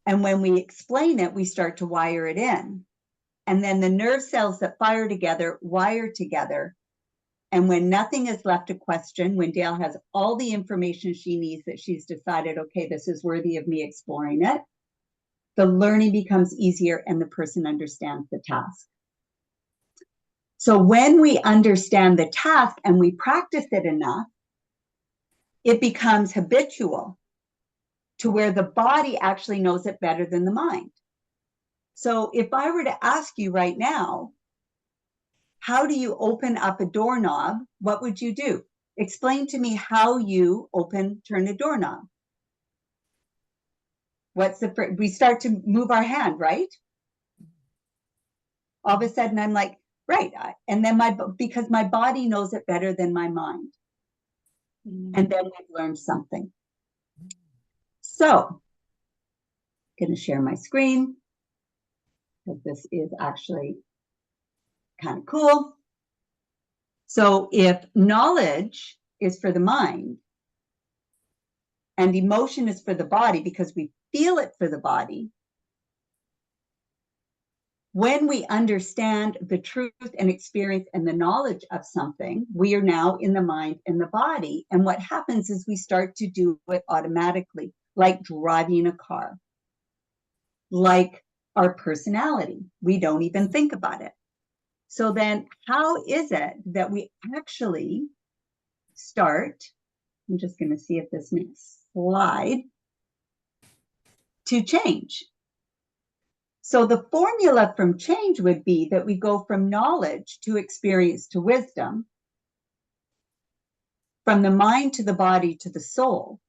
And when we explain it, we start to wire it in. And then the nerve cells that fire together wire together. And when nothing is left to question, when Dale has all the information she needs, that she's decided, okay, this is worthy of me exploring it, the learning becomes easier and the person understands the task. So when we understand the task and we practice it enough, it becomes habitual to where the body actually knows it better than the mind. So if I were to ask you right now, how do you open up a doorknob? What would you do? Explain to me how you turn a doorknob. We start to move our hand, right? All of a sudden I'm like, right. And then because my body knows it better than my mind. And then we've learned something. So I'm going to share my screen because this is actually kind of cool. So if knowledge is for the mind and emotion is for the body because we feel it for the body, when we understand the truth and experience and the knowledge of something, we are now in the mind and the body. And what happens is we start to do it automatically, like driving a car, like our personality. We don't even think about it. So then how is it that we actually start, I'm just going to see if this next slide, to change? So the formula from change would be that we go from knowledge to experience to wisdom, from the mind to the body to the soul,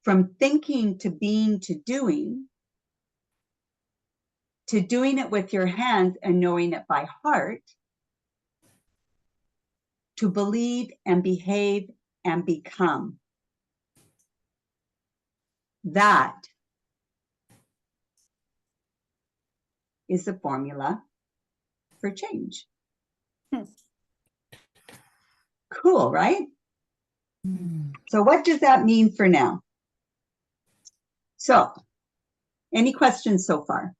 from thinking to being to doing it with your hands and knowing it by heart, to believe and behave and become. That is the formula for change. Cool, right? So what does that mean for now? So, any questions so far?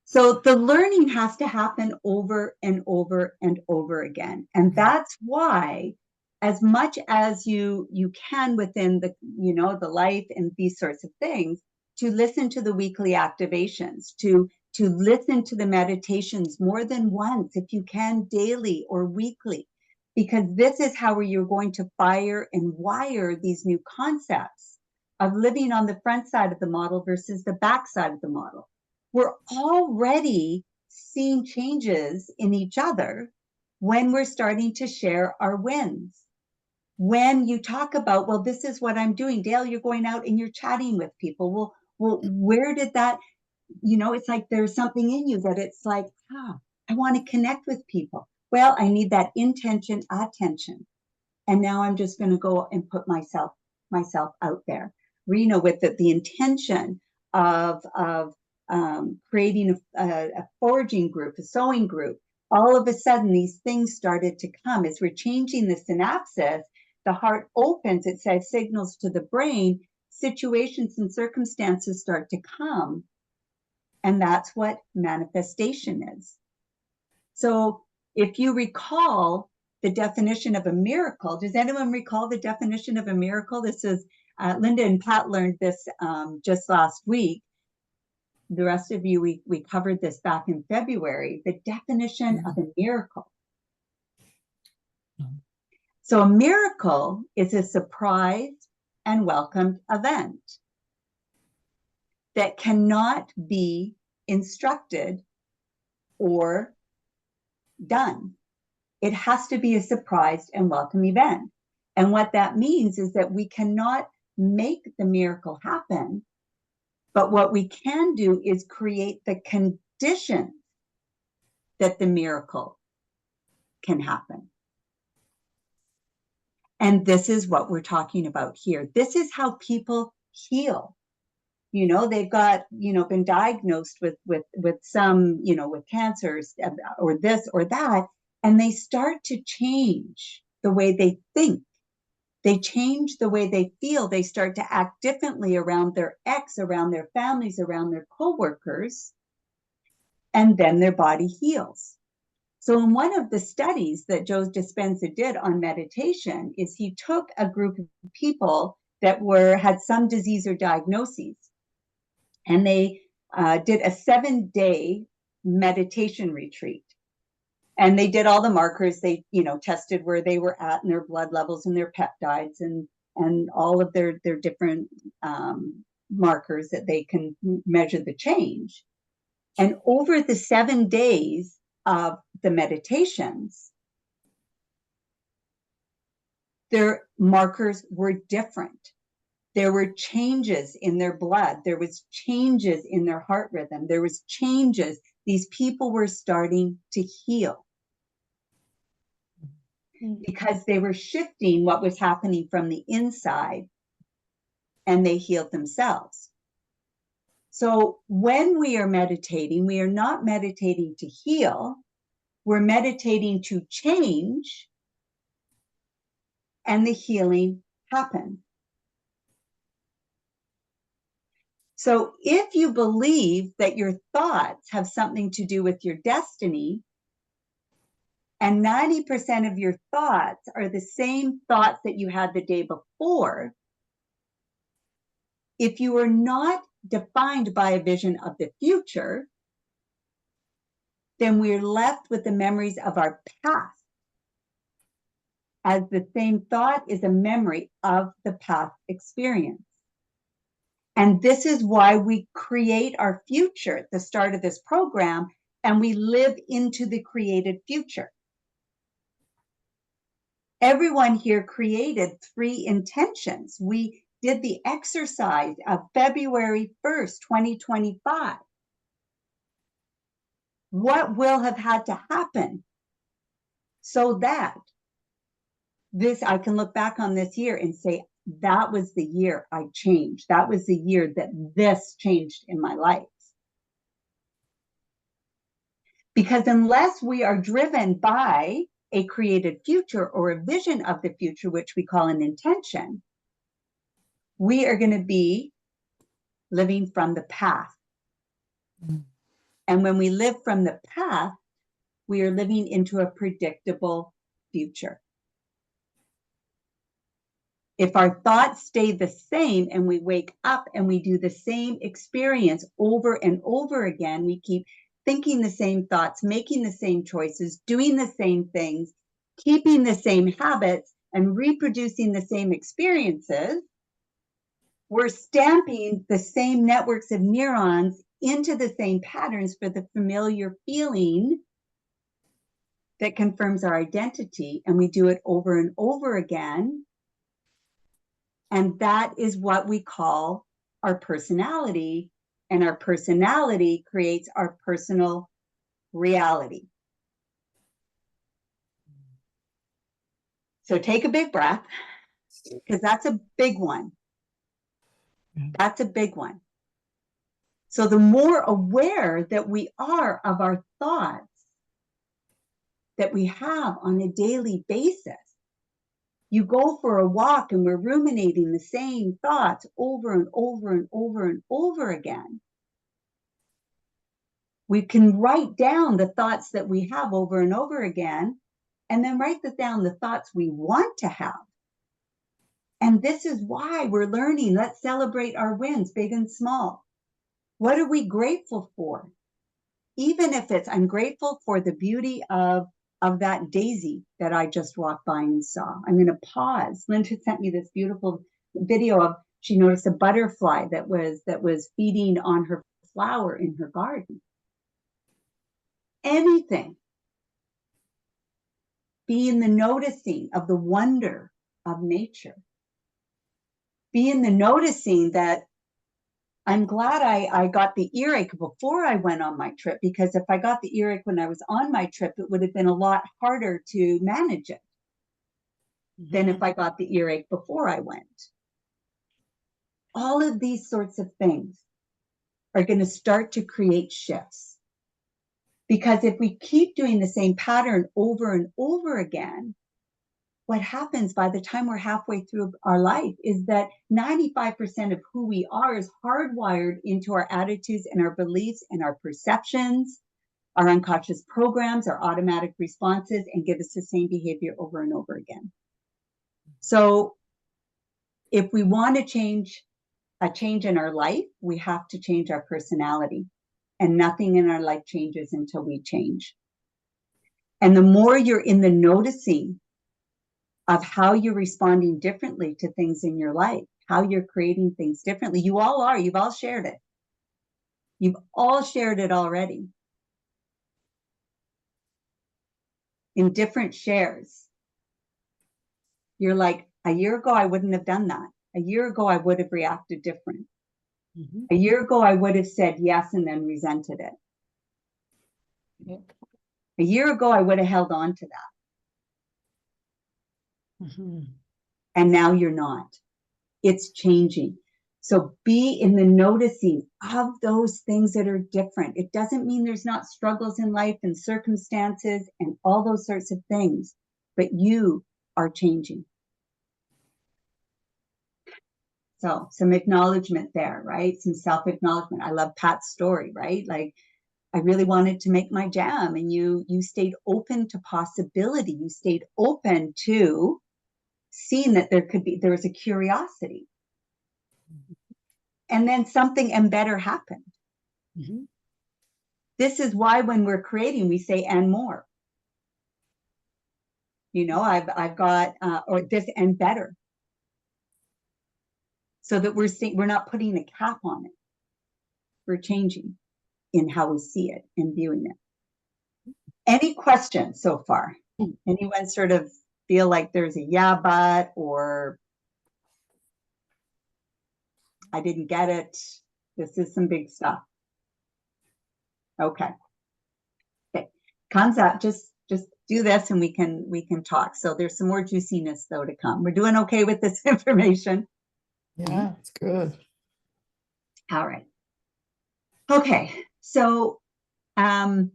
So the learning has to happen over and over and over again. And that's why, as much as you can within the, the life and these sorts of things, to listen to the weekly activations, to listen to the meditations more than once, if you can, daily or weekly, because this is how you're going to fire and wire these new concepts of living on the front side of the model versus the back side of the model. We're already seeing changes in each other when we're starting to share our wins. When you talk about, well, this is what I'm doing. Dale, you're going out and you're chatting with people. Well, where did that, it's like there's something in you that it's like, I want to connect with people. Well, I need that intention, attention. And now I'm just going to go and put myself out there. Rena, with the intention of creating a foraging group, a sewing group, all of a sudden these things started to come. As we're changing the synapses, the heart opens, it says signals to the brain, situations and circumstances start to come. And that's what manifestation is. So if you recall the definition of a miracle, does anyone recall the definition of a miracle? This is, Linda and Pat learned this just last week. The rest of you, we covered this back in February, the definition of a miracle. So a miracle is a surprise and welcomed event that cannot be instructed or done. It has to be a surprised and welcome event. And what that means is that we cannot make the miracle happen, but what we can do is create the conditions that the miracle can happen. And this is what we're talking about here. This is how people heal. They've got, been diagnosed with some, with cancers or this or that, and they start to change the way they think. They change the way they feel. They start to act differently around their ex, around their families, around their coworkers. and then their body heals. So in one of the studies that Joe Dispenza did on meditation is he took a group of people that had some disease or diagnoses, and they did a 7-day meditation retreat. And they did all the markers. They, tested where they were at in their blood levels and their peptides and all of their different markers that they can measure the change. And over the 7 days of the meditations, their markers were different. There were changes in their blood. There was changes in their heart rhythm. There was changes. These people were starting to heal because they were shifting what was happening from the inside, and they healed themselves. So when we are meditating, we are not meditating to heal. We're meditating to change, and the healing happens. So if you believe that your thoughts have something to do with your destiny, and 90% of your thoughts are the same thoughts that you had the day before, if you are not defined by a vision of the future, then we're left with the memories of our past, as the same thought is a memory of the past experience. And this is why we create our future at the start of this program, and we live into the created future. Everyone here created 3 intentions. We did the exercise of February 1st, 2025. What will have had to happen so that I can look back on this year and say, that was the year I changed. That was the year that this changed in my life. Because unless we are driven by a created future or a vision of the future, which we call an intention, we are going to be living from the past. And when we live from the past, we are living into a predictable future. If our thoughts stay the same and we wake up and we do the same experience over and over again, we keep thinking the same thoughts, making the same choices, doing the same things, keeping the same habits, and reproducing the same experiences, we're stamping the same networks of neurons into the same patterns for the familiar feeling that confirms our identity. And we do it over and over again. And that is what we call our personality. And our personality creates our personal reality. So take a big breath, because that's a big one. That's a big one. So the more aware that we are of our thoughts that we have on a daily basis, you go for a walk and we're ruminating the same thoughts over and over and over and over again. We can write down the thoughts that we have over and over again, and then write down the thoughts we want to have. And this is why we're learning. Let's celebrate our wins, big and small. What are we grateful for? Even if it's, I'm grateful for the beauty of that daisy that I just walked by and saw. I'm going to pause. Linda sent me this beautiful video of, she noticed a butterfly that was feeding on her flower in her garden. Anything. Be in the noticing of the wonder of nature. Be in the noticing that I'm glad I got the earache before I went on my trip, because if I got the earache when I was on my trip, it would have been a lot harder to manage it than if I got the earache before I went. All of these sorts of things are going to start to create shifts. Because if we keep doing the same pattern over and over again, what happens by the time we're halfway through our life is that 95% of who we are is hardwired into our attitudes and our beliefs and our perceptions, Our unconscious programs are automatic responses and give us the same behavior over and over again. So if we want to change a change in our life, we have to change our personality. And nothing in our life changes until we change. And the more you're in the noticing of how you're responding differently to things in your life, how you're creating things differently, you all are, you've all shared it. You've all shared it already in different shares. You're like, a year ago, I wouldn't have done that. A year ago, I would have reacted different. A year ago, I would have said yes and then resented it.
Yep.
A year ago, I would have held on to that. And now you're not. It's changing. So be in the noticing of those things that are different. It doesn't mean there's not struggles in life and circumstances and all those sorts of things, but you are changing. So some acknowledgement there, right? Some self-acknowledgement. I love Pat's story, right? Like, I really wanted to make my jam, and you stayed open to possibility. You stayed open to seeing that there was a curiosity. And then something and better happened. This is why when we're creating, we say and more. You know, I've got or this and better. So that we're not putting a cap on it. We're changing in how we see it and viewing it. Any questions so far? Anyone sort of feel like there's a yeah, but, or I didn't get it. This is some big stuff. Okay. Comes up, just do this and we can talk. So there's some more juiciness though to come. We're doing okay with this information.
Yeah, it's good.
All right. Okay. So in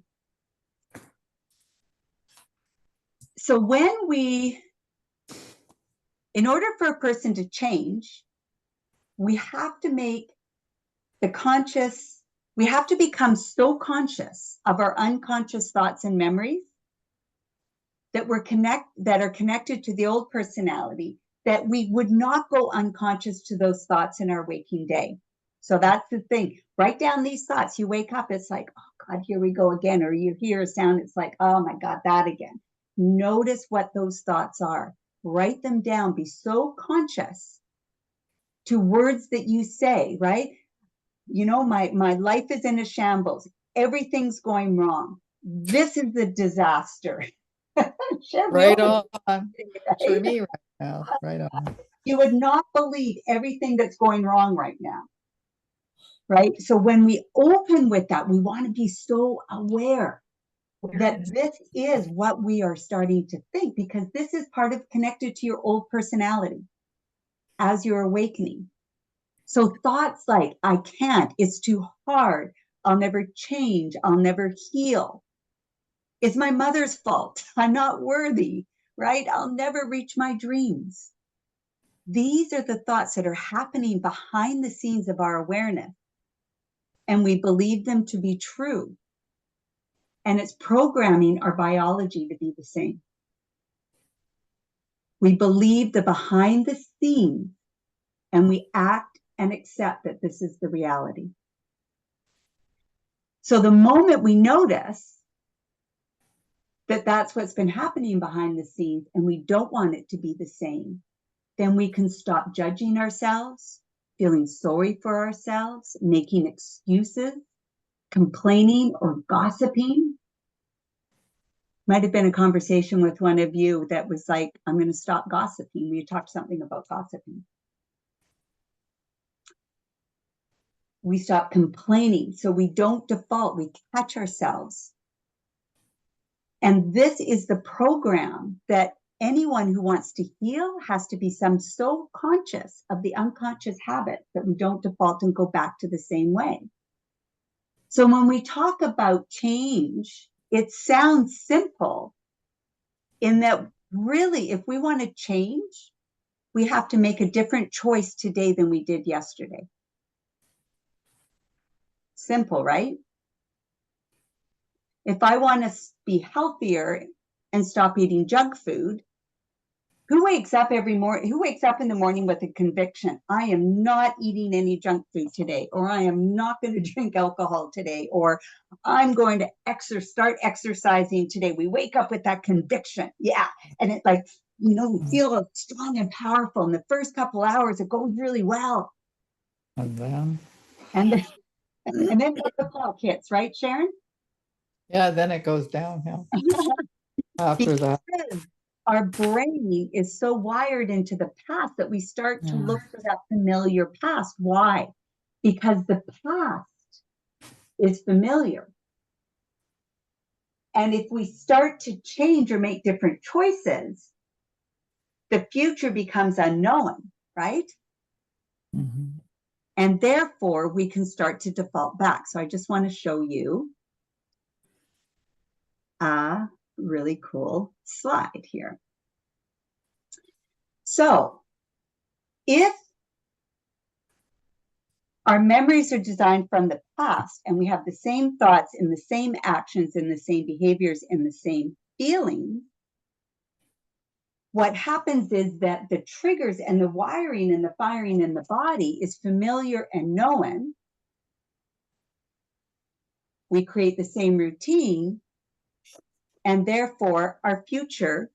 order for a person to change, we have to make we have to become so conscious of our unconscious thoughts and memories that are connected to the old personality, that we would not go unconscious to those thoughts in our waking day. So that's the thing. Write down these thoughts. You wake up, it's like, oh God, here we go again. Or you hear a sound, it's like, oh my God, that again. Notice what those thoughts are. Write them down. Be so conscious to words that you say, right? You know, my life is in a shambles. Everything's going wrong. This is a disaster.
Right on. For me right now. Right on.
You would not believe everything that's going wrong right now. Right? So when we open with that, we want to be so aware that this is what we are starting to think, because this is part of connected to your old personality as you're awakening. So thoughts like, I can't, it's too hard, I'll never change, I'll never heal. It's my mother's fault, I'm not worthy, right? I'll never reach my dreams. These are the thoughts that are happening behind the scenes of our awareness. And we believe them to be true. And it's programming our biology to be the same. We believe the behind the scenes, and we act and accept that this is the reality. So the moment we notice that that's what's been happening behind the scenes and we don't want it to be the same, then we can stop judging ourselves, feeling sorry for ourselves, making excuses, complaining or gossiping. Might have been a conversation with one of you that was like, I'm going to stop gossiping. We talked something about gossiping. We stop complaining, so we don't default, we catch ourselves. And this is the program that anyone who wants to heal has to be so conscious of the unconscious habit that we don't default and go back to the same way. So when we talk about change, it sounds simple in that really, if we want to change, we have to make a different choice today than we did yesterday. Simple, right? if I want to be healthier and stop eating junk food, who wakes up every morning, who wakes up in the morning with a conviction, I am not eating any junk food today, or I am not going to drink alcohol today, or I'm going to start exercising today. We wake up with that conviction. Yeah. And it like, you feel strong and powerful. In the first couple hours, it goes really well.
And then,
And then the clock hits, right, Sharon?
yeah, then it goes downhill after that.
Because our brain is so wired into the past that we start to look for that familiar past. Why? Because the past is familiar. And if we start to change or make different choices, the future becomes unknown, right?
Mhm.
And therefore, we can start to default back. So I just want to show you a really cool slide here. So if our memories are designed from the past and we have the same thoughts and the same actions and the same behaviors and the same feelings, what happens is that the triggers and the wiring and the firing in the body is familiar and known. We create the same routine, and therefore our future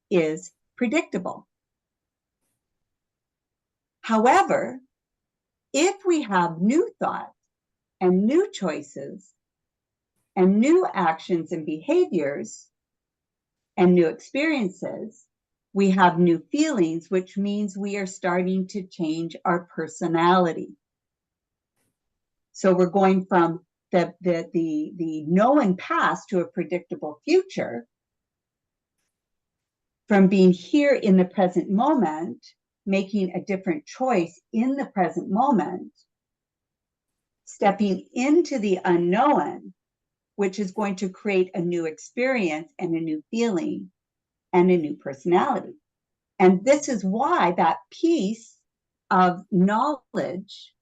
is predictable. However, if we have new thoughts and new choices and new actions and behaviors and new experiences, we have new feelings, which means we are starting to change our personality. So we're going from the known past to a predictable future, from being here in the present moment, making a different choice in the present moment, stepping into the unknown, which is going to create a new experience and a new feeling and a new personality. And this is why that piece of knowledge,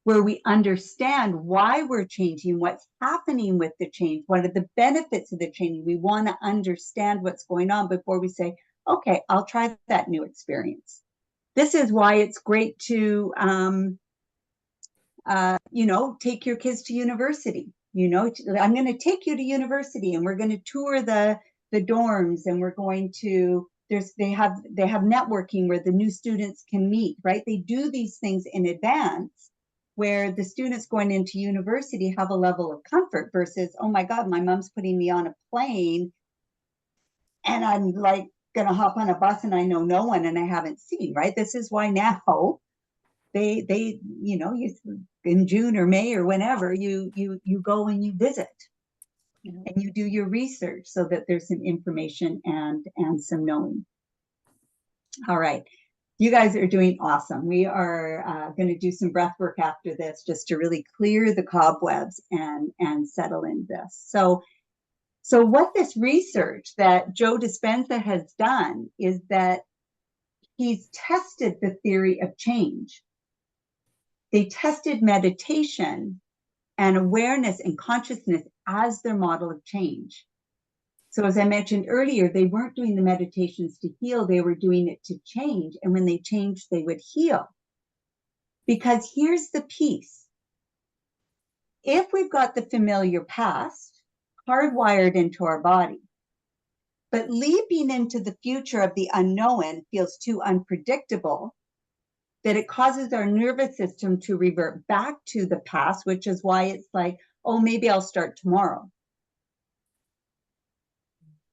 where we understand why we're changing, what's happening with the change, what are the benefits of the change. We want to understand what's going on before we say, okay, I'll try that new experience. This is why it's great to, take your kids to university. I'm going to take you to university and we're going to tour the dorms, and we're going to, they have networking where the new students can meet, right? They do these things in advance, where the students going into university have a level of comfort versus, oh my God, my mom's putting me on a plane and I'm like going to hop on a bus and I know no one and I haven't seen, right? This is why now they in June or May or whenever you go and you visit and you do your research so that there's some information and some knowing. All right. You guys are doing awesome. We are going to do some breath work after this just to really clear the cobwebs and settle in this. So what this research that Joe Dispenza has done is that he's tested the theory of change. They tested meditation and awareness and consciousness as their model of change. So as I mentioned earlier, they weren't doing the meditations to heal, they were doing it to change. And when they changed, they would heal. Because here's the piece. If we've got the familiar past hardwired into our body, but leaping into the future of the unknown feels too unpredictable, that it causes our nervous system to revert back to the past, which is why it's like, oh, maybe I'll start tomorrow.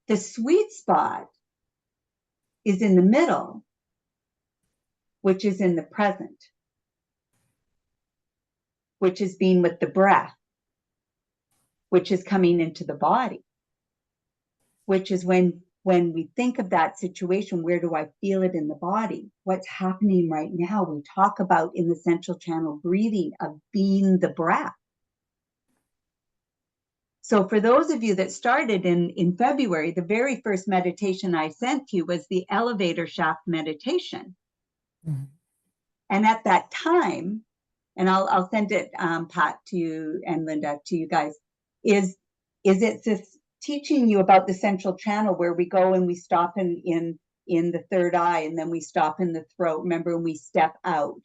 The sweet spot is in the middle, which is in the present, which is being with the breath, which is coming into the body, which is when we think of that situation, where do I feel it in the body? What's happening right now? We talk about in the central channel breathing of being the breath. So for those of you that started in February, the very first meditation I sent you was the elevator shaft meditation. Mm-hmm. And at that time, and I'll send it, Pat, to you and Linda, to you guys, is Is it this teaching you about the central channel where we go and we stop in the third eye, and then we stop in the throat? Remember when we step out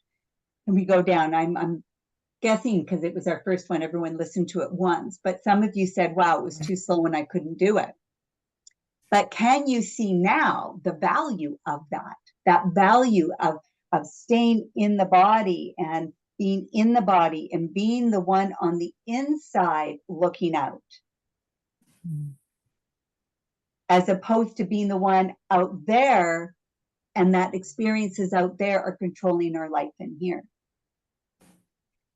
and we go down? I'm guessing because it was our first one, everyone listened to it once, but some of you said, wow, it was too slow and I couldn't do it. But can you see now the value of that value of staying in the body and being in the body and being the one on the inside looking out, as opposed to being the one out there, and that experiences out there are controlling our life in here.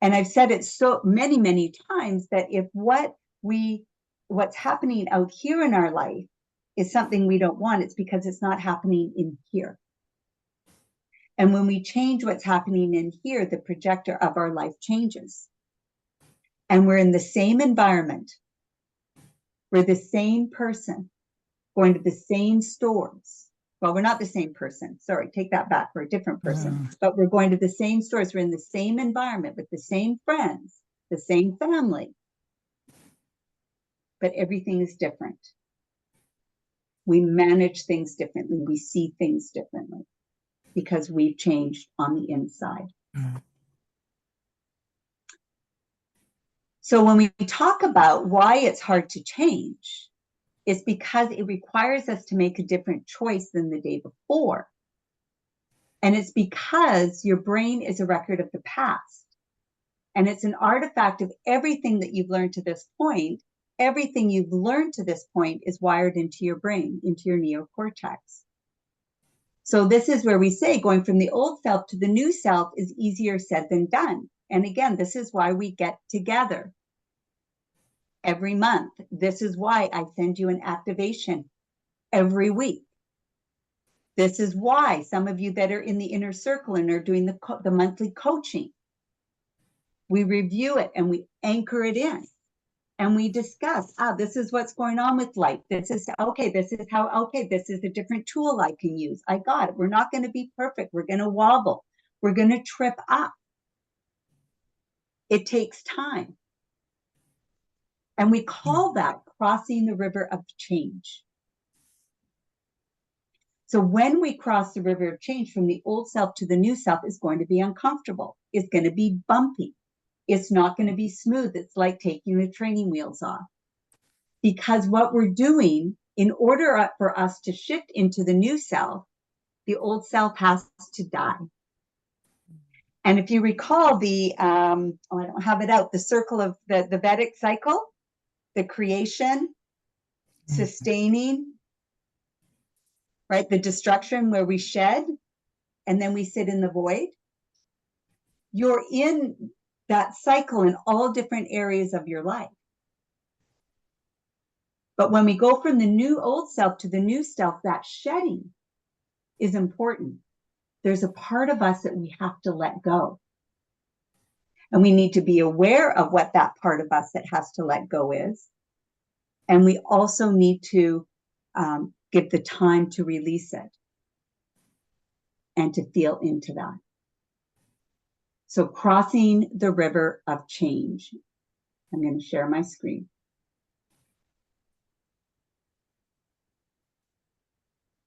And I've said it so many times that if what's happening out here in our life is something we don't want, it's because it's not happening in here. And when we change what's happening in here, the projector of our life changes. And we're in the same environment. We're the same person, going to the same stores. Well, we're not the same person. Sorry, take that back. We're a different person. But we're going to the same stores. We're in the same environment with the same friends, the same family. But everything is different. We manage things differently. We see things differently because we've changed on the inside. So when we talk about why it's hard to change, it's because it requires us to make a different choice than the day before. And it's because your brain is a record of the past. And it's an artifact of everything that you've learned to this point. Everything you've learned to this point is wired into your brain, into your neocortex. So this is where we say going from the old self to the new self is easier said than done. And again, this is why we get together every month. This is why I send you an activation every week. This is why some of you that are in the inner circle and are doing the monthly coaching, we review it and we anchor it in. And we discuss, this is what's going on with life. This is, okay, this is how, okay, this is a different tool I can use. I got it. We're not going to be perfect. We're going to wobble. We're going to trip up. It takes time. And we call that crossing the river of change. So when we cross the river of change from the old self to the new self, it's going to be uncomfortable. It's going to be bumpy. It's not going to be smooth. It's like taking the training wheels off. Because what we're doing, in order for us to shift into the new self, the old self has to die. And if you recall I don't have it out, the circle of the Vedic cycle, the creation, sustaining, right? The destruction where we shed, and then we sit in the void. You're in that cycle in all different areas of your life. But when we go from the new old self to the new self, that shedding is important. There's a part of us that we have to let go. And we need to be aware of what that part of us that has to let go is. And we also need to give the time to release it and to feel into that. So crossing the river of change. I'm going to share my screen.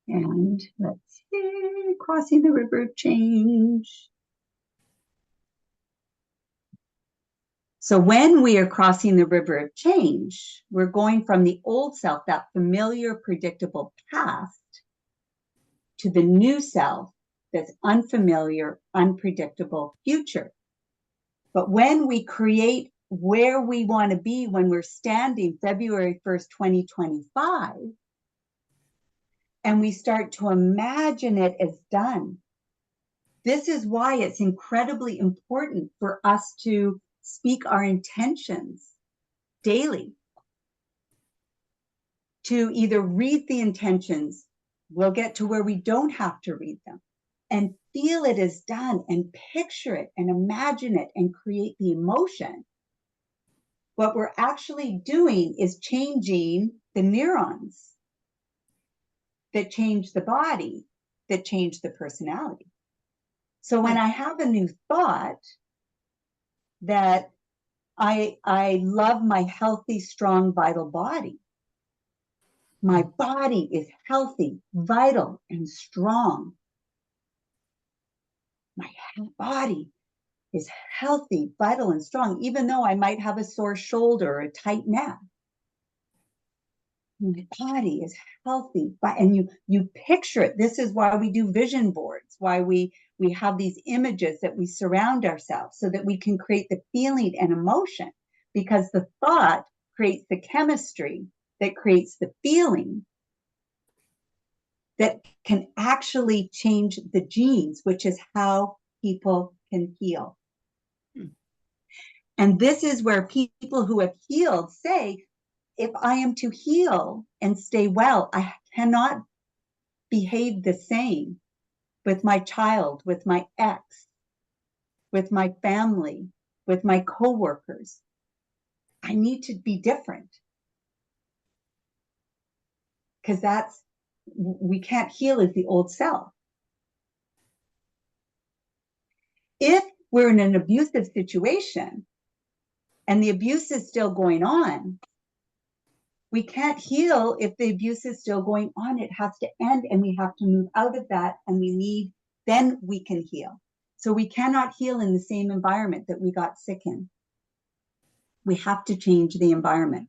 And let's see, crossing the river of change. So when we are crossing the river of change, we're going from the old self, that familiar, predictable past, to the new self, that's unfamiliar, unpredictable future. But when we create where we want to be when we're standing February 1st, 2025, and we start to imagine it as done, this is why it's incredibly important for us to speak our intentions daily, to either read the intentions, we'll get to where we don't have to read them, and feel it as done and picture it and imagine it and create the emotion. What we're actually doing is changing the neurons that change the body, that change the personality. So when I have a new thought that I love my healthy, strong, vital body. My body is healthy, vital, and strong. My body is healthy, vital, and strong, even though I might have a sore shoulder or a tight neck. My body is healthy, and you picture it. This is why we do vision boards, why we have these images that we surround ourselves, so that we can create the feeling and emotion, because the thought creates the chemistry that creates the feeling that can actually change the genes, which is how people can heal. And this is where people who have healed say, if I am to heal and stay well, I cannot behave the same with my child, with my ex, with my family, with my coworkers. I need to be different. Because we can't heal as the old self. If we're in an abusive situation and the abuse is still going on, we can't heal if the abuse is still going on. It has to end, and we have to move out of that, and then we can heal. So we cannot heal in the same environment that we got sick in. We have to change the environment,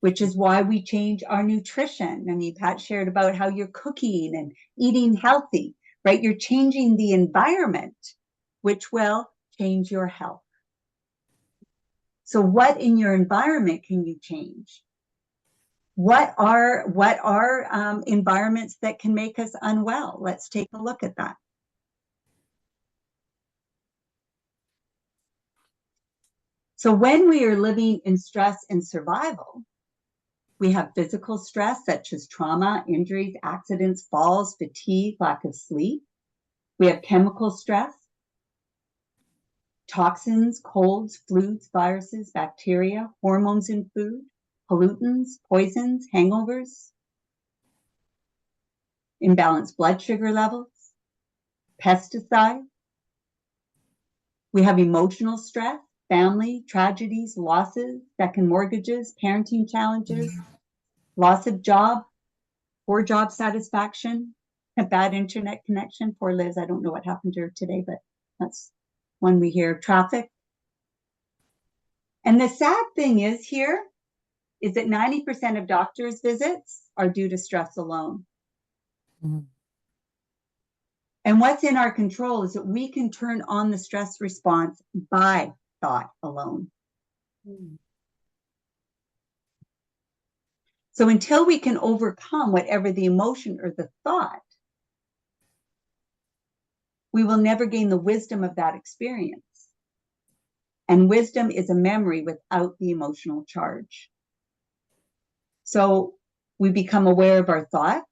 which is why we change our nutrition. I mean, Pat shared about how you're cooking and eating healthy, right? You're changing the environment, which will change your health. So what in your environment can you change? What are environments that can make us unwell? Let's take a look at that. So when we are living in stress and survival, we have physical stress such as trauma, injuries, accidents, falls, fatigue, lack of sleep. We have chemical stress, toxins, colds, flus, viruses, bacteria, hormones in food, pollutants, poisons, hangovers, imbalanced blood sugar levels, pesticides. We have emotional stress, family, tragedies, losses, second mortgages, parenting challenges, loss of job, poor job satisfaction, a bad internet connection. Poor Liz, I don't know what happened to her today, but that's one we hear. Traffic. And the sad thing is that 90% of doctors' visits are due to stress alone.
Mhm.
And what's in our control is that we can turn on the stress response by thought alone. So until we can overcome whatever the emotion or the thought, we will never gain the wisdom of that experience. And wisdom is a memory without the emotional charge. So we become aware of our thoughts.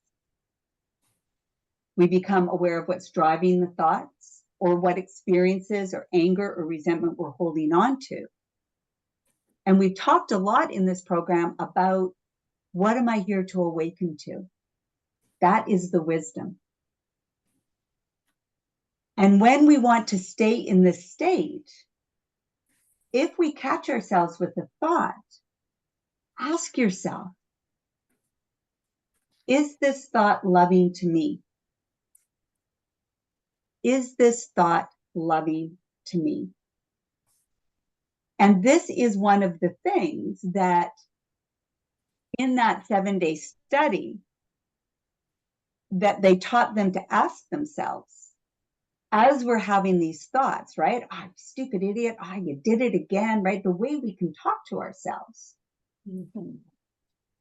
We become aware of what's driving the thoughts, or what experiences or anger or resentment we're holding on to. And we've talked a lot in this program about, what am I here to awaken to? That is the wisdom. And when we want to stay in this state, if we catch ourselves with a thought, ask yourself, is this thought loving to me? Is this thought loving to me? And this is one of the things that in that 7-day study that they taught them to ask themselves as we're having these thoughts, right? Oh, stupid idiot. Oh, you did it again, right? The way we can talk to ourselves. Mm-hmm.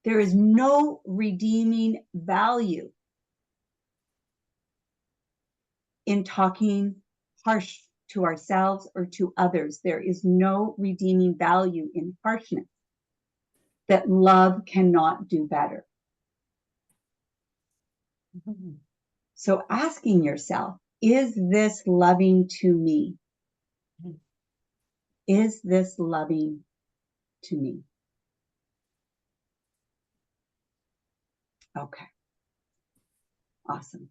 There is no redeeming value in talking harsh to ourselves or to others. There is no redeeming value in harshness. That love cannot do better. Mm-hmm. So asking yourself, is this loving to me? Is this loving to me? Okay. Awesome.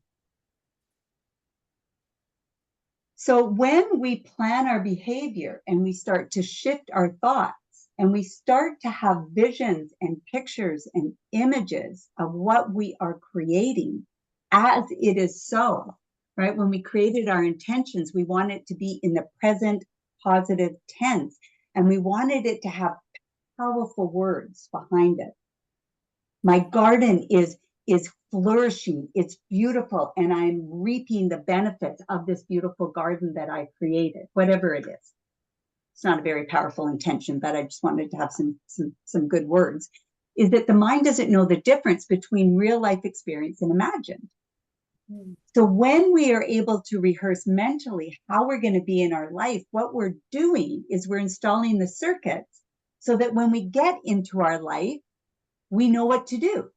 So when we plan our behavior and we start to shift our thoughts and we start to have visions and pictures and images of what we are creating as it is so, right? When we created our intentions, we want it to be in the present positive tense, and we wanted it to have powerful words behind it. My garden is flourishing, it's beautiful, and I'm reaping the benefits of this beautiful garden that I created, whatever it is. It's not a very powerful intention, but I just wanted to have some good words. Is that the mind doesn't know the difference between real life experience and imagined. So when we are able to rehearse mentally how we're going to be in our life, what we're doing is we're installing the circuits so that when we get into our life, we know what to do.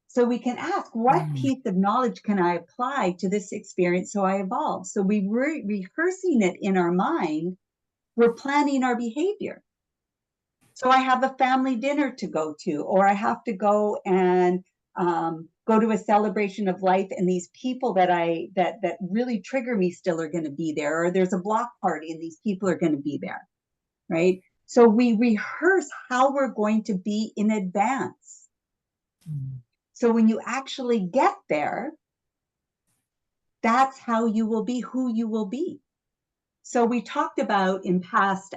So we can ask, what piece of knowledge can I apply to this experience so I evolve? So we were rehearsing it in our mind, we're planning our behavior. So I have a family dinner to go to, or I have to go and go to a celebration of life, and these people that that really trigger me still are going to be there, or there's a block party and these people are going to be there, right? So we rehearse how we're going to be in advance. So when you actually get there, that's how you will be, who you will be. So we talked about in past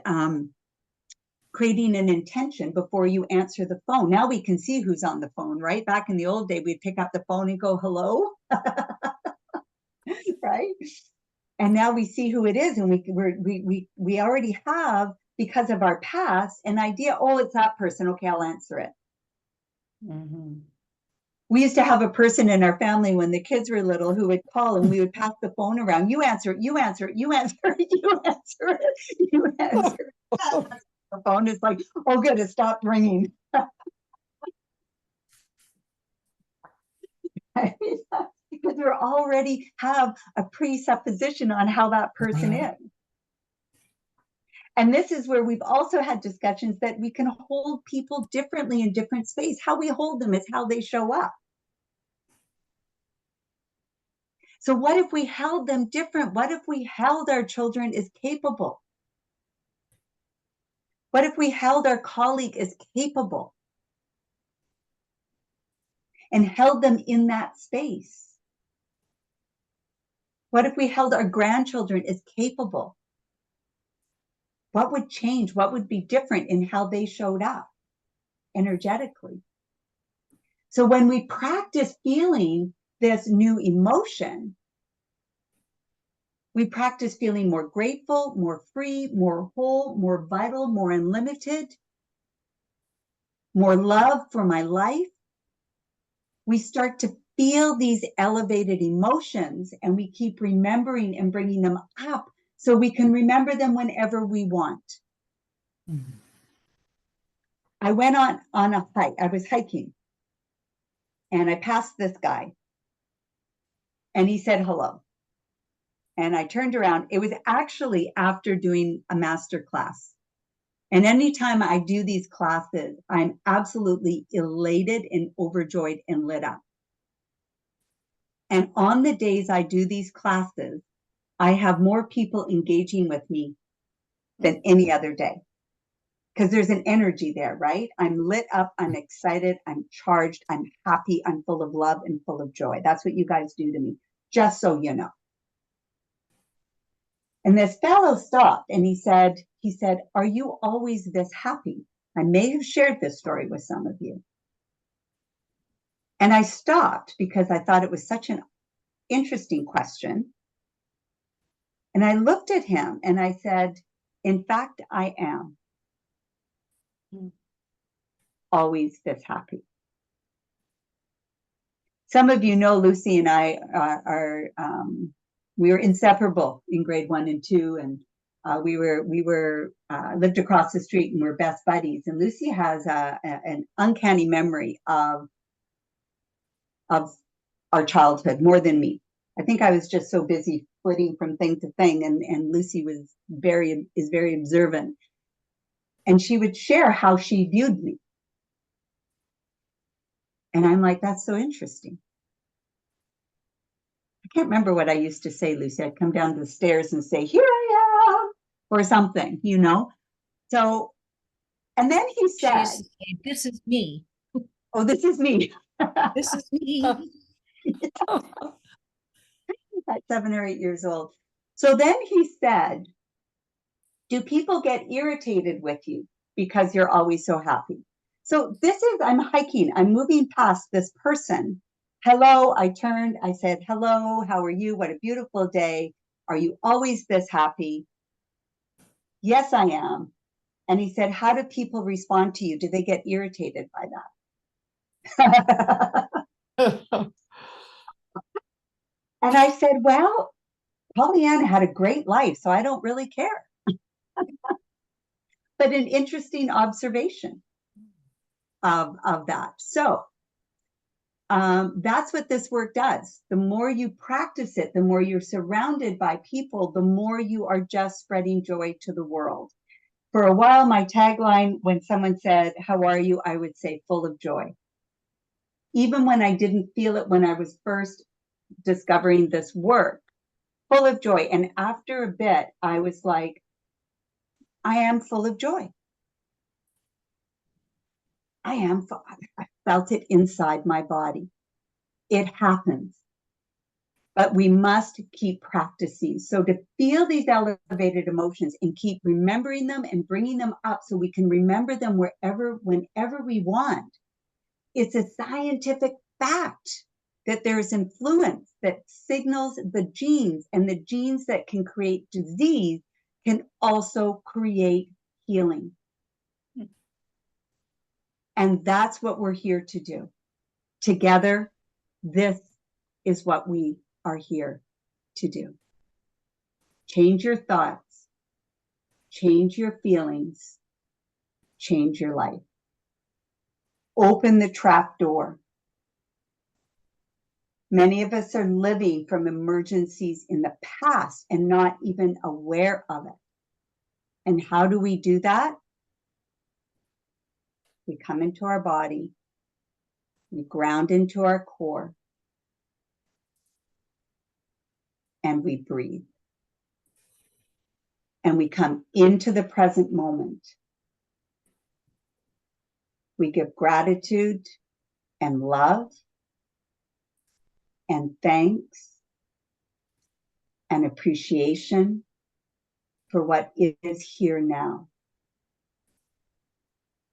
creating an intention before you answer the phone. Now we can see who's on the phone, right? Back in the old day, we'd pick up the phone and go, hello, right? And now we see who it is, and we already have, because of our past, an idea, oh, it's that person. Okay, I'll answer it. We used to have a person in our family when the kids were little who would call, and we would pass the phone around. You answer it, you answer it, you answer it, you answer it, you answer it. The phone is like, oh, good, it stopped ringing. Because we already have a presupposition on how that person is. And this is where we've also had discussions that we can hold people differently in different space. How we hold them is how they show up. So what if we held them different? What if we held our children as capable? What if we held our colleague as capable and held them in that space? What if we held our grandchildren as capable? What would change? What would be different in how they showed up energetically? So when we practice feeling this new emotion, we practice feeling more grateful, more free, more whole, more vital, more unlimited, more love for my life. We start to feel these elevated emotions, and we keep remembering and bringing them up so we can remember them whenever we want. I went on a hike. I was hiking, and I passed this guy, and he said hello. And I turned around. It was actually after doing a master class. And anytime I do these classes, I'm absolutely elated and overjoyed and lit up. And on the days I do these classes, I have more people engaging with me than any other day. Because there's an energy there, right? I'm lit up, I'm excited, I'm charged, I'm happy, I'm full of love and full of joy. That's what you guys do to me, just so you know. And this fellow stopped and he said, are you always this happy? I may have shared this story with some of you. And I stopped because I thought it was such an interesting question. And I looked at him and I said, in fact, I am always this happy. Some of you know Lucy and I we were inseparable in grade 1 and 2, and we lived across the street and we're best buddies. And Lucy has an uncanny memory of our childhood more than me. I think I was just so busy flitting from thing to thing, and Lucy is very observant, and she would share how she viewed me. And I'm like, that's so interesting. I can't remember what I used to say, Lucy. I'd come down the stairs and say, here I am, or something, you know? So, and then he
She
said,
used to say, this is me.
oh, this is me.
This is me.
At 7 or 8 years old. So then he said, do people get irritated with you because you're always so happy? So this is, I'm hiking, I'm moving past this person. Hello, I turned, I said, hello, how are you? What a beautiful day. Are you always this happy? Yes, I am. And he said, how do people respond to you? Do they get irritated by that? And I said, well, Pollyanna had a great life, so I don't really care. But an interesting observation of that. So that's what this work does. The more you practice it, the more you're surrounded by people, the more you are just spreading joy to the world. For a while, my tagline, when someone said, how are you? I would say full of joy. Even when I didn't feel it when I was first discovering this work, full of joy. And after a bit, I was like, I am full of joy. I felt it inside my body. It happens. But we must keep practicing. So to feel these elevated emotions and keep remembering them and bringing them up so we can remember them whenever we want. It's a scientific fact that there's influence that signals the genes, and the genes that can create disease can also create healing. And that's what we're here to do. Together, this is what we are here to do. Change your thoughts, change your feelings, change your life. Open the trap door. Many of us are living from emergencies in the past and not even aware of it. And how do we do that? We come into our body, we ground into our core, and we breathe. And we come into the present moment. We give gratitude and love and thanks and appreciation for what is here now.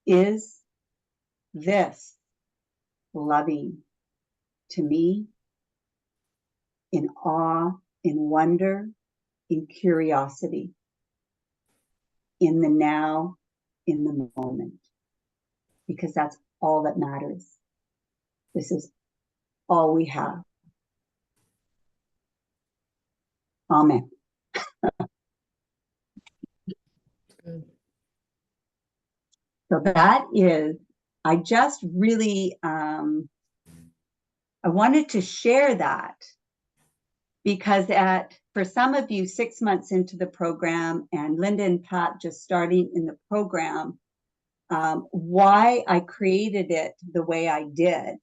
Is this loving to me? In awe, in wonder, in curiosity, in the now, in the moment, because that's all that matters. This is all we have. Amen. So that is, I just really, I wanted to share that because for some of you, 6 months into the program, and Linda and Pat just starting in the program, why I created it the way I did,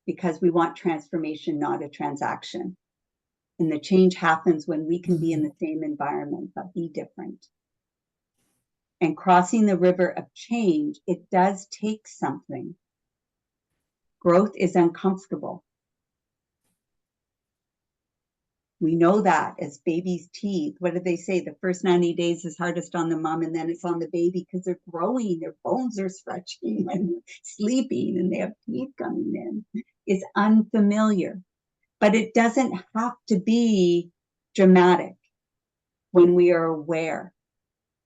because we want transformation, not a transaction. And the change happens when we can be in the same environment, but be different. And crossing the river of change, it does take something. Growth is uncomfortable. We know that as babies' teeth. What do they say? The first 90 days is hardest on the mom, and then it's on the baby because they're growing, their bones are stretching and sleeping, and they have teeth coming in. It's unfamiliar. But it doesn't have to be dramatic when we are aware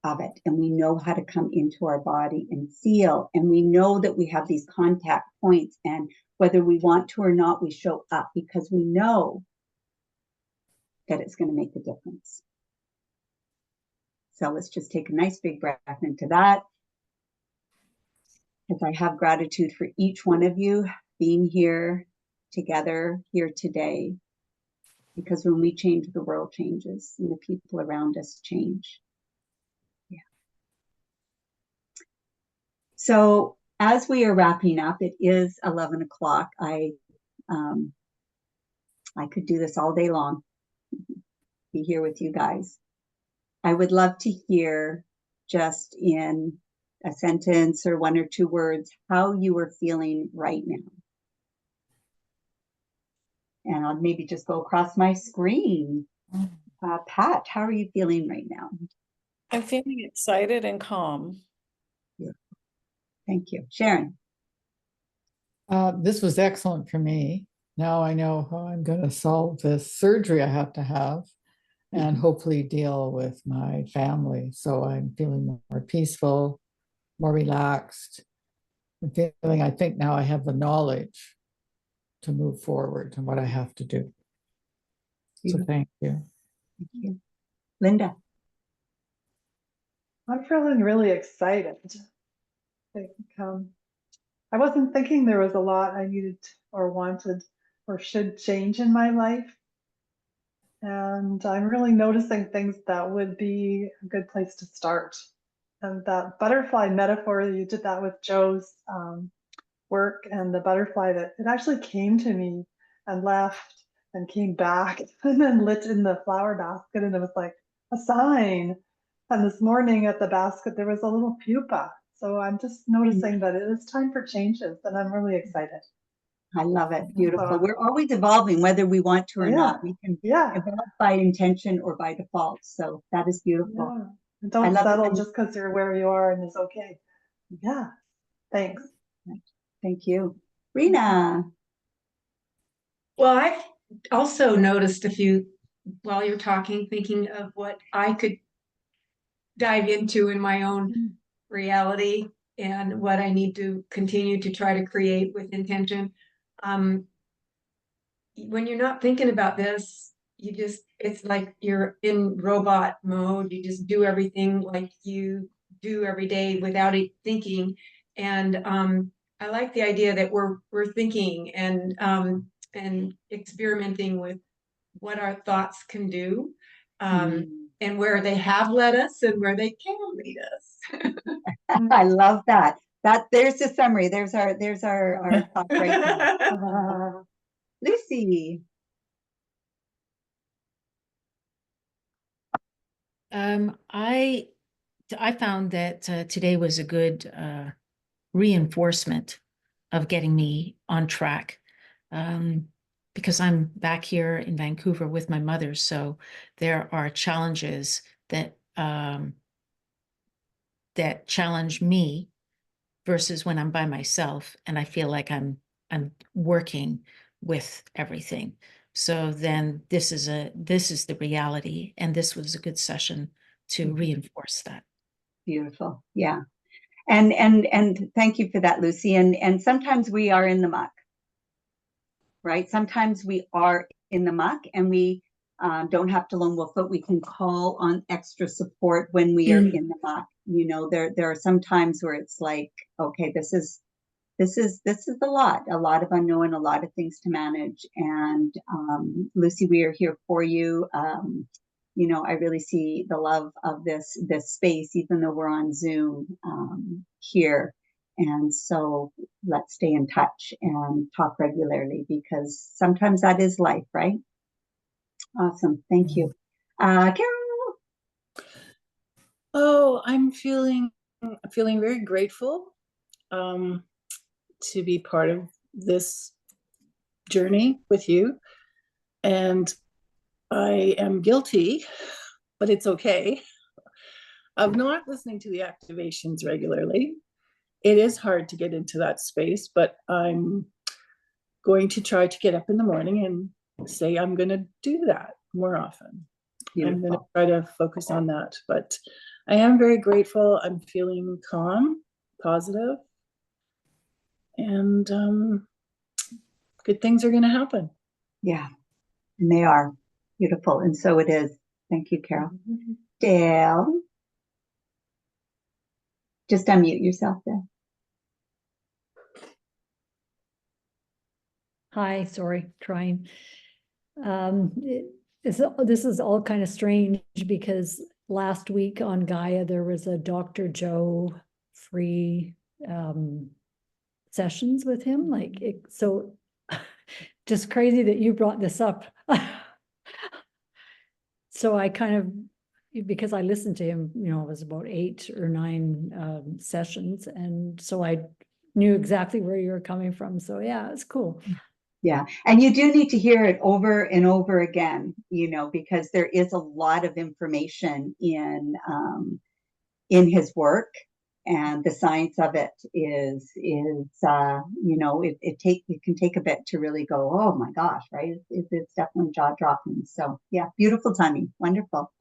of it and we know how to come into our body and feel, and we know that we have these contact points, and whether we want to or not, we show up because we know that it's going to make a difference. So let's just take a nice big breath into that. As I have gratitude for each one of you being here together here today, because when we change, the world changes and the people around us change. Yeah. So as we are wrapping up, it is 11 o'clock. I could do this all day long. Be here with you guys. I would love to hear, just in a sentence or 1 or 2 words, how you are feeling right now. And I'll maybe just go across my screen. Pat, how are you feeling right now?
I'm feeling excited and calm.
Yeah. Thank you. Sharon?
This was excellent for me. Now I know how I'm going to solve this surgery I have to have and hopefully deal with my family. So I'm feeling more peaceful, more relaxed. I'm feeling, I think now I have the knowledge to move forward and what I have to do. So thank you.
Thank you. Linda?
I'm feeling really excited. I think, I wasn't thinking there was a lot I needed or wanted or should change in my life. And I'm really noticing things that would be a good place to start. And that butterfly metaphor, you did that with Joe's work, and the butterfly that it actually came to me and left and came back and then lit in the flower basket, and it was like a sign. And this morning at the basket, there was a little pupa. So I'm just noticing that it is time for changes, and I'm really excited.
I love it. Beautiful. We're always evolving, whether we want to or not. We can evolve by intention or by default. So that is beautiful.
Yeah. And don't settle just because you're where you are and it's okay. Yeah. Thanks.
Thank you. Rena.
Well, I've also noticed a few, while you're talking, thinking of what I could dive into in my own reality and what I need to continue to try to create with intention. When you're not thinking about this, it's like you're in robot mode. You just do everything like you do every day without it thinking. And I like the idea that we're thinking and experimenting with what our thoughts can do, and where they have led us and where they can lead us.
I love that. There's the summary. There's our thought right there. Lucy.
I found that today was a good reinforcement of getting me on track, because I'm back here in Vancouver with my mother. So there are challenges that that challenge me versus when I'm by myself, and I feel like I'm working with everything. So then this is the reality, and this was a good session to reinforce that.
Beautiful. Yeah. And thank you for that, Lucy. And sometimes we are in the muck, right? Sometimes we are in the muck, and we don't have to lone wolf, but we can call on extra support when we are in the muck. You know, there are some times where it's like, okay, this is a lot of unknown, a lot of things to manage. And Lucy, we are here for you. You know, I really see the love of this space, even though we're on Zoom here. And so let's stay in touch and talk regularly, because sometimes that is life, right? Awesome. Thank you. Carol.
Oh, I'm feeling very grateful to be part of this journey with you. And I am guilty, but it's okay, of not listening to the activations regularly. It is hard to get into that space, but I'm going to try to get up in the morning and say I'm going to do that more often. Beautiful. I'm going to try to focus on that. But I am very grateful. I'm feeling calm, positive, and good things are going to happen.
Yeah, and they are. Beautiful. And so it is. Thank you, Carol. Dale. Just unmute yourself there.
Hi, sorry, trying. This is all kind of strange because last week on Gaia, there was a Dr. Joe free sessions with him. So just crazy that you brought this up. So I kind of, because I listened to him, you know, it was about 8 or 9 sessions. And so I knew exactly where you were coming from. So yeah, it's cool.
Yeah, and you do need to hear it over and over again, you know, because there is a lot of information in his work, and the science of it is you know, it can take a bit to really go, oh my gosh, right? It's definitely jaw dropping. So yeah, beautiful timing, wonderful,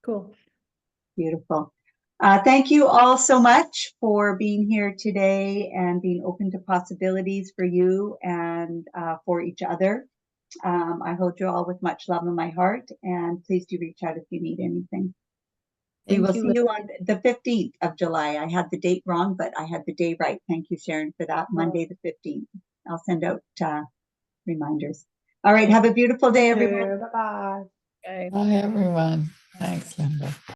Cool.
beautiful. Thank you all so much for being here today and being open to possibilities for you and for each other. I hold you all with much love in my heart, and please do reach out if you need anything. We
Thank
will
you,
see you on the 15th of July. I had the date wrong, but I had the day right. Thank you, Sharon, for that. Monday the 15th. I'll send out reminders. All right. Have a beautiful day, everyone.
Bye-bye.
Okay.
Bye, everyone. Thanks, Linda.